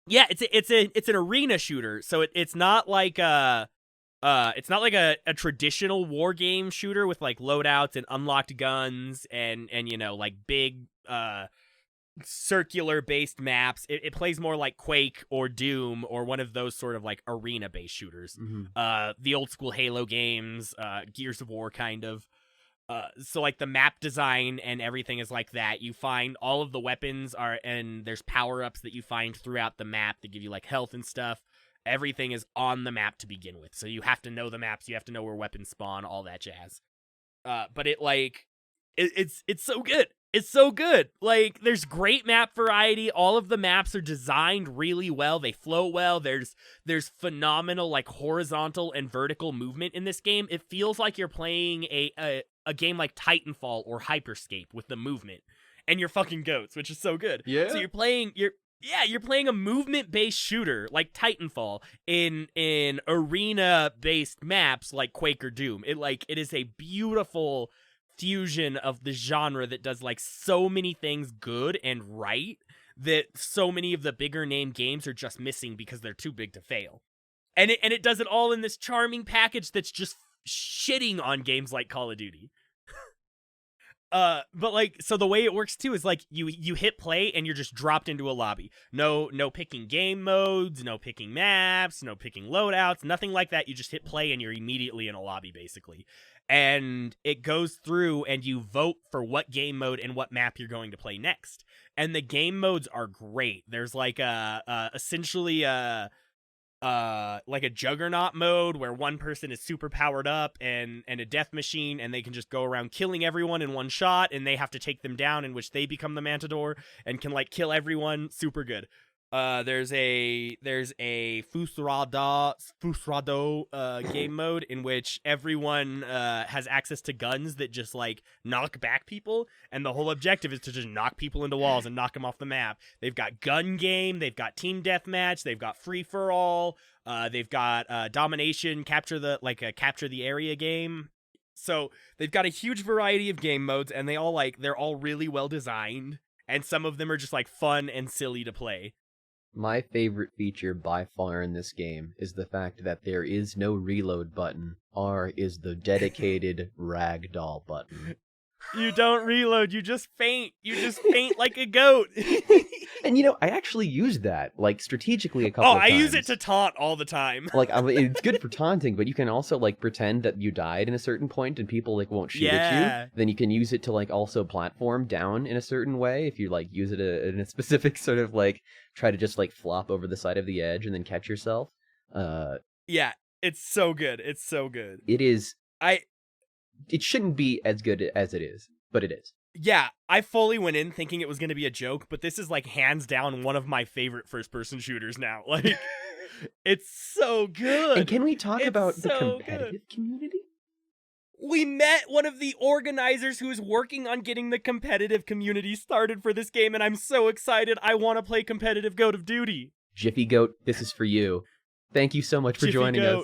Yeah, it's an arena shooter, so it's not like It's not like a traditional war game shooter with like loadouts and unlocked guns and like big circular based maps. It plays more like Quake or Doom or one of those sort of like arena based shooters. The old school Halo games, Gears of War kind of. So like the map design and everything is like that. You find all of the weapons and there's power-ups that you find throughout the map that give you like health and stuff. Everything is on the map to begin with. So you have to know the maps, you have to know where weapons spawn, all that jazz. But it's so good. It's so good. Like, there's great map variety. All of the maps are designed really well. They flow well. There's phenomenal like horizontal and vertical movement in this game. It feels like you're playing a game like Titanfall or Hyperscape with the movement. And you're fucking goats, which is so good. Yeah. So you're playing a movement-based shooter like Titanfall in arena-based maps like Quake or Doom. It is a beautiful fusion of the genre that does like so many things good and right that so many of the bigger name games are just missing because they're too big to fail. And it does it all in this charming package that's just shitting on games like Call of Duty. But like, so the way it works too is like you hit play and you're just dropped into a lobby. No picking game modes, no picking maps, no picking loadouts, nothing like that. You just hit play and you're immediately in a lobby basically. And it goes through and you vote for what game mode and what map you're going to play next. And the game modes are great. There's like essentially like a juggernaut mode where one person is super powered up and a death machine, and they can just go around killing everyone in one shot, and they have to take them down, in which they become the Matador and can like kill everyone. Super good. There's a Fusrado game mode in which everyone has access to guns that just like knock back people, and the whole objective is to just knock people into walls and knock them off the map. They've got gun game, they've got team deathmatch, they've got free for all, they've got domination, capture the area game. So they've got a huge variety of game modes, and they're all really well designed, and some of them are just like fun and silly to play. My favorite feature by far in this game is the fact that there is no reload button. R is the dedicated ragdoll button. You don't reload, you just faint. You just faint like a goat. And I actually used that, like, strategically a couple of times. I use it to taunt all the time. Like, it's good for taunting, but you can also, like, pretend that you died in a certain point and people, like, won't shoot at you. Then you can use it to, like, also platform down in a certain way if you, like, use it in a specific sort of, like, try to just, like, flop over the side of the edge and then catch yourself. Yeah, it's so good. It's so good. It is... It shouldn't be as good as it is, but it is. Yeah, I fully went in thinking it was going to be a joke, but this is like hands down one of my favorite first-person shooters now. Like, it's so good. And can we talk about the competitive community? We met one of the organizers who is working on getting the competitive community started for this game, and I'm so excited. I want to play competitive Goat of Duty. Jiffy Goat, this is for you. Thank you so much for joining us.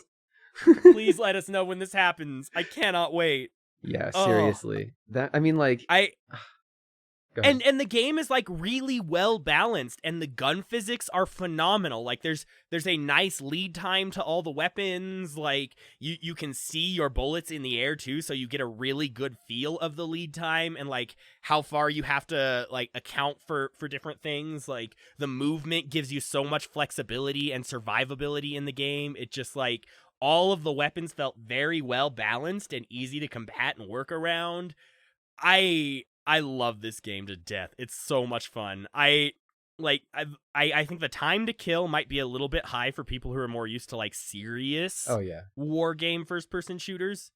Please let us know when this happens. I cannot wait. Yeah, seriously. And the game is like really well balanced, and the gun physics are phenomenal. Like there's a nice lead time to all the weapons. Like you can see your bullets in the air too, so you get a really good feel of the lead time and like how far you have to like account for different things. Like the movement gives you so much flexibility and survivability in the game. It just like all of the weapons felt very well balanced and easy to combat and work around. I love this game to death. It's so much fun. I think the time to kill might be a little bit high for people who are more used to like serious war game first person shooters.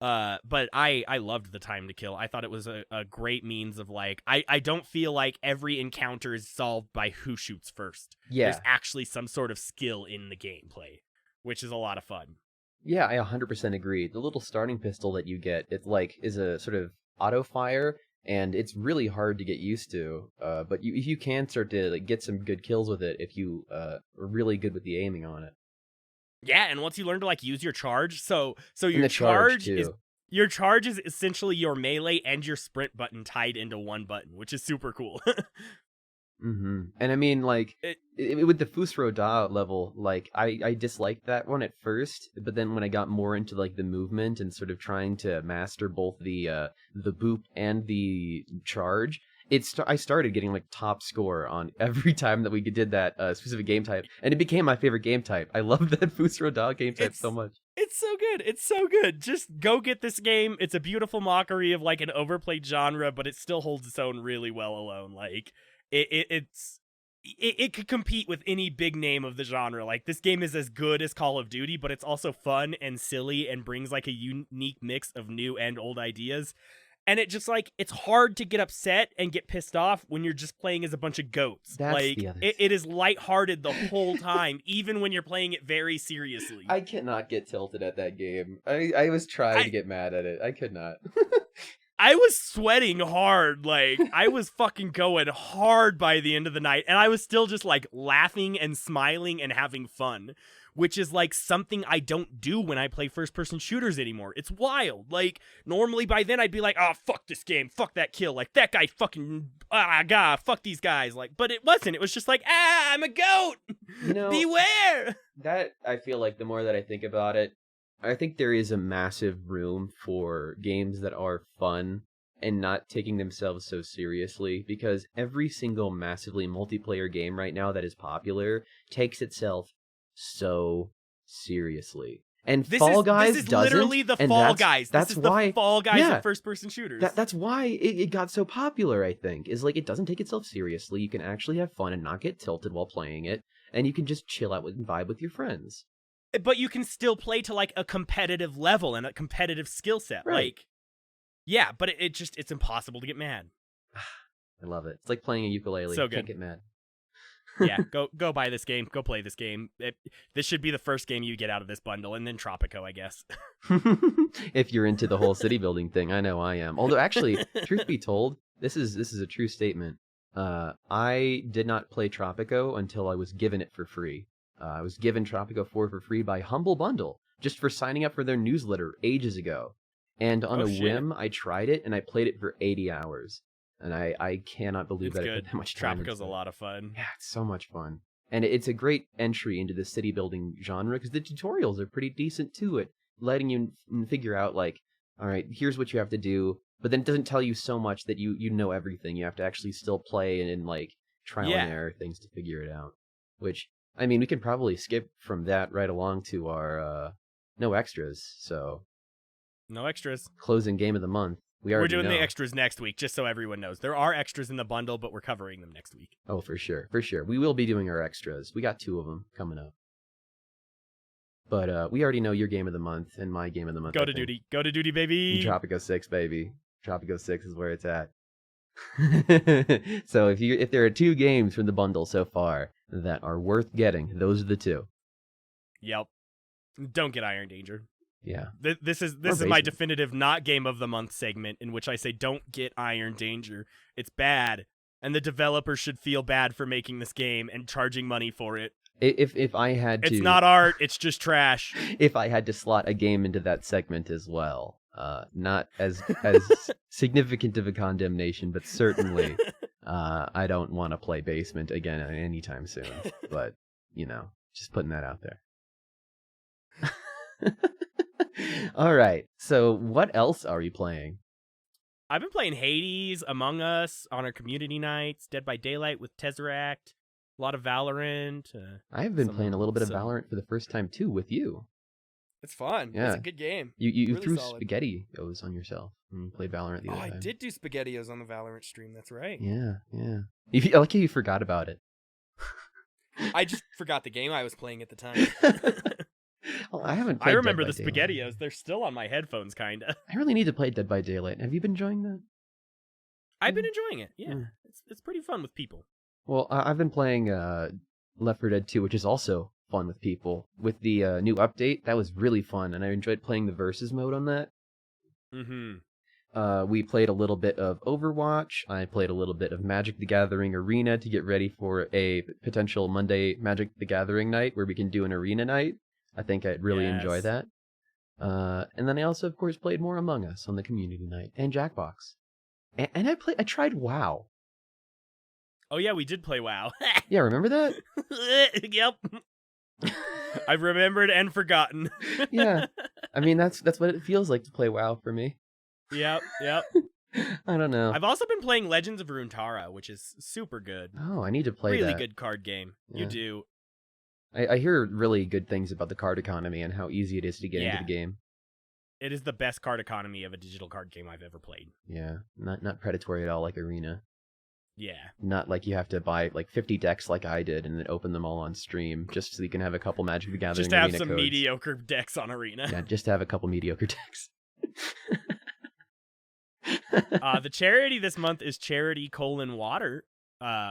But I loved the time to kill. I thought it was a great means of like I don't feel like every encounter is solved by who shoots first. Yeah. There's actually some sort of skill in the gameplay, which is a lot of fun. Yeah, I 100% agree. The little starting pistol that you get, it like is a sort of auto fire, and it's really hard to get used to. But if you can start to like get some good kills with it, if you are really good with the aiming on it. Yeah, and once you learn to like use your charge, so your charge is essentially your melee and your sprint button tied into one button, which is super cool. And I mean, like, It- with the Fusro Da level, like, I disliked that one at first, but then when I got more into, like, the movement and sort of trying to master both the boop and the charge, I started getting, like, top score on every time that we did that specific game type, and it became my favorite game type. I love that Fusro Da game type so much. It's so good. It's so good. Just go get this game. It's a beautiful mockery of like an overplayed genre, but it still holds its own really well alone. Like it could compete with any big name of the genre. Like this game is as good as Call of Duty, but it's also fun and silly and brings like a unique mix of new and old ideas. And it just like it's hard to get upset and get pissed off when you're just playing as a bunch of goats. That's like the other it is lighthearted the whole time, even when you're playing it very seriously. I cannot get tilted at that game. I was trying to get mad at it. I could not. I was sweating hard, like I was fucking going hard by the end of the night, and I was still just like laughing and smiling and having fun, which is like something I don't do when I play first-person shooters anymore. It's wild. Like normally by then I'd be like, "Oh, fuck this game, fuck that kill, like that guy fucking god, fuck these guys." Like, but it wasn't. It was just like, I'm a goat. You know, Beware. that I feel like the more that I think about it, I think there is a massive room for games that are fun and not taking themselves so seriously, because every single massively multiplayer game right now that is popular takes itself so seriously. And Fall Guys this is doesn't. literally the and Fall Guys. That's This is why the Fall Guys yeah, of first-person shooters. That's why it got so popular, I think. Is like it doesn't take itself seriously. You can actually have fun and not get tilted while playing it, and you can just chill out and vibe with your friends. But you can still play to like a competitive level and a competitive skill set. Right. Like, yeah, but it's impossible to get mad. I love it. It's like playing a ukulele. So Can't good. get mad. Yeah, go buy this game. Go play this game. This should be the first game you get out of this bundle, and then Tropico, I guess. If you're into the whole city building thing, I know I am. Although, actually, truth be told, this is a true statement. I did not play Tropico until I was given it for free. I was given Tropico 4 for free by Humble Bundle, just for signing up for their newsletter ages ago. And on whim, I tried it, and I played it for 80 hours. And I cannot believe It's that I good. put that much time Tropico's into a it. lot of fun. Yeah, it's so much fun. And it's a great entry into the city building genre, because the tutorials are pretty decent to it, letting you figure out, like, all right, here's what you have to do, but then it doesn't tell you so much that you know everything. You have to actually still play and like, trial and error things to figure it out. Which, I mean, we could probably skip from that right along to our no extras, so... No extras. Closing game of the month. We're doing know. the extras next week, just so everyone knows. There are extras in the bundle, but we're covering them next week. Oh, for sure. For sure. We will be doing our extras. We got 2 of them coming up. But we already know your game of the month and my game of the month. Go to duty. Go to duty, baby. Tropico 6, baby. Tropico 6 is where it's at. So if there are 2 games from the bundle so far that are worth getting, those are the 2. Yep. Don't get Iron Danger. Yeah. This is my definitive not game of the month segment, in which I say don't get Iron Danger. It's bad, and the developer should feel bad for making this game and charging money for it. If I had to... It's not art, it's just trash. If I had to slot a game into that segment as well, not as significant of a condemnation, but certainly I don't want to play Basement again anytime soon. But, just putting that out there. All right. So what else are we playing? I've been playing Hades, Among Us, on our community nights, Dead by Daylight with Tesseract, a lot of Valorant. I've been playing a little bit of Valorant for the first time too with you. It's fun. Yeah. It's a good game. You really threw solid. SpaghettiOs on yourself when you played Valorant the other time. I did do SpaghettiOs on the Valorant stream. That's right. Yeah. I like how you forgot about it. I just forgot the game I was playing at the time. Well, I haven't played I remember Dead the by Daylight. SpaghettiOs. They're still on my headphones, kind of. I really need to play Dead by Daylight. Have you been enjoying that? I've been enjoying it. Yeah, it's pretty fun with people. Well, I've been playing Left 4 Dead 2, which is also fun with people. With the new update, that was really fun, and I enjoyed playing the versus mode on that. Mm-hmm. We played a little bit of Overwatch. I played a little bit of Magic the Gathering Arena to get ready for a potential Monday Magic the Gathering night where we can do an arena night. I think I'd really enjoy that. And then I also, of course, played more Among Us on the community night and Jackbox. And I tried WoW. Oh yeah, we did play WoW. Yeah, remember that? Yep. I've remembered and forgotten. Yeah. I mean, that's what it feels like to play WoW for me. Yep. I don't know. I've also been playing Legends of Runeterra, which is super good. Oh, I need to play really that. good card game. Yeah. You do. I hear really good things about the card economy and how easy it is to get into the game. It is the best card economy of a digital card game I've ever played. Yeah, not predatory at all like Arena. Yeah. Not like you have to buy like 50 decks like I did and then open them all on stream just so you can have a couple Magic the Gathering Just to have Arena some codes. mediocre decks on Arena. Yeah, just to have a couple mediocre decks. The charity this month is Charity Water,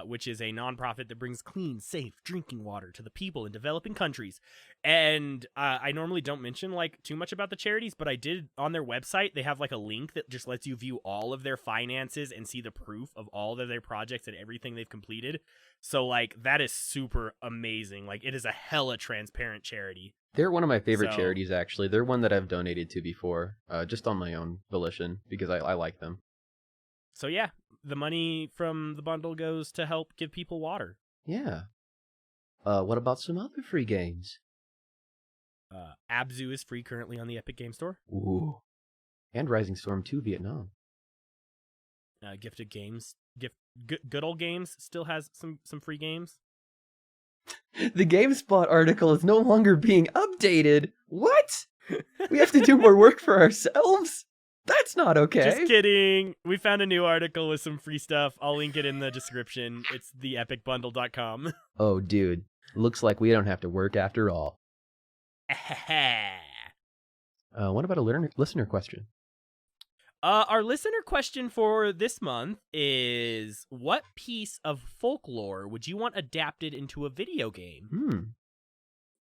which is a nonprofit that brings clean, safe drinking water to the people in developing countries. And I normally don't mention like too much about the charities, but I did on their website. They have like a link that just lets you view all of their finances and see the proof of all of their projects and everything they've completed. So like that is super amazing. Like it is a hella transparent charity. They're one of my favorite charities, actually. They're one that I've donated to before, just on my own volition, because I like them. So yeah, the money from the bundle goes to help give people water. Yeah. What about some other free games? Abzu is free currently on the Epic Game Store. Ooh. And Rising Storm 2 Vietnam. Gifted Games, Good Old Games still has some free games. The GameSpot article is no longer being updated. What? We have to do more work for ourselves? That's not okay. Just kidding. We found a new article with some free stuff. I'll link it in the description. It's theepicbundle.com. Oh, dude. Looks like we don't have to work after all. What about a listener question? Our listener question for this month is, what piece of folklore would you want adapted into a video game?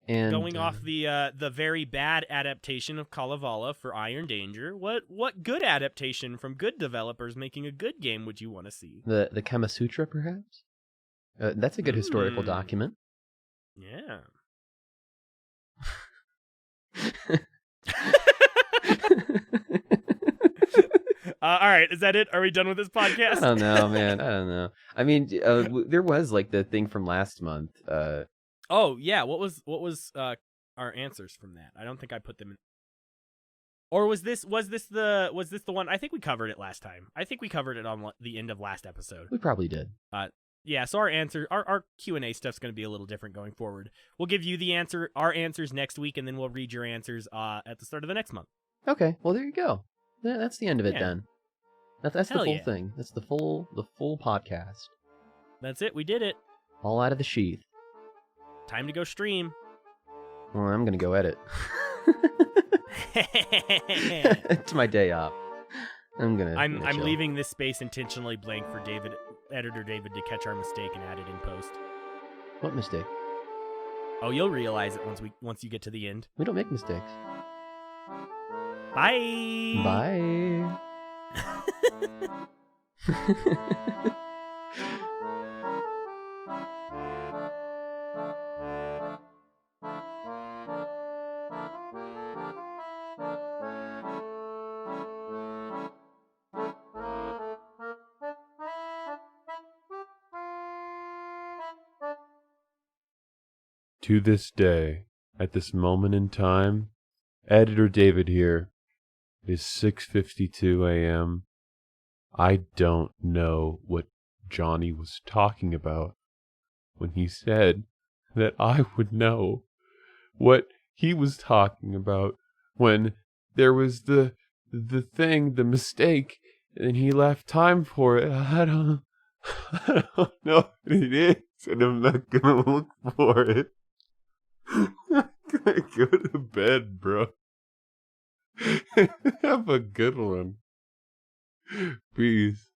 And going off the very bad adaptation of Kalevala for Iron Danger, what good adaptation from good developers making a good game would you want to see? The Kama Sutra, perhaps? That's a good historical document. Yeah. All right, is that it? Are we done with this podcast? I don't know, man. I don't know. I mean, there was like the thing from last month. Oh yeah, what was our answers from that? I don't think I put them in. Or was this the one? I think we covered it last time. I think we covered it on the end of last episode. We probably did. Yeah. So our Q&A stuff's going to be a little different going forward. We'll give you our answers next week, and then we'll read your answers at the start of the next month. Okay. Well, there you go. That's the end of it then. That's the full yeah. thing. That's the full podcast. That's it. We did it. All out of the sheath. Time to go stream. Well, I'm gonna go edit. It's my day off. I'm leaving this space intentionally blank for editor David to catch our mistake and add it in post. What mistake? Oh, you'll realize it once you get to the end. We don't make mistakes. Bye. Bye. To this day, at this moment in time, Editor David here. It is 6:52 a.m. I don't know what Johnny was talking about when he said that I would know what he was talking about when there was the mistake, and he left time for it. I don't know what it is, and I'm not gonna look for it. I'm gonna go to bed, bro. Have a good one. Peace.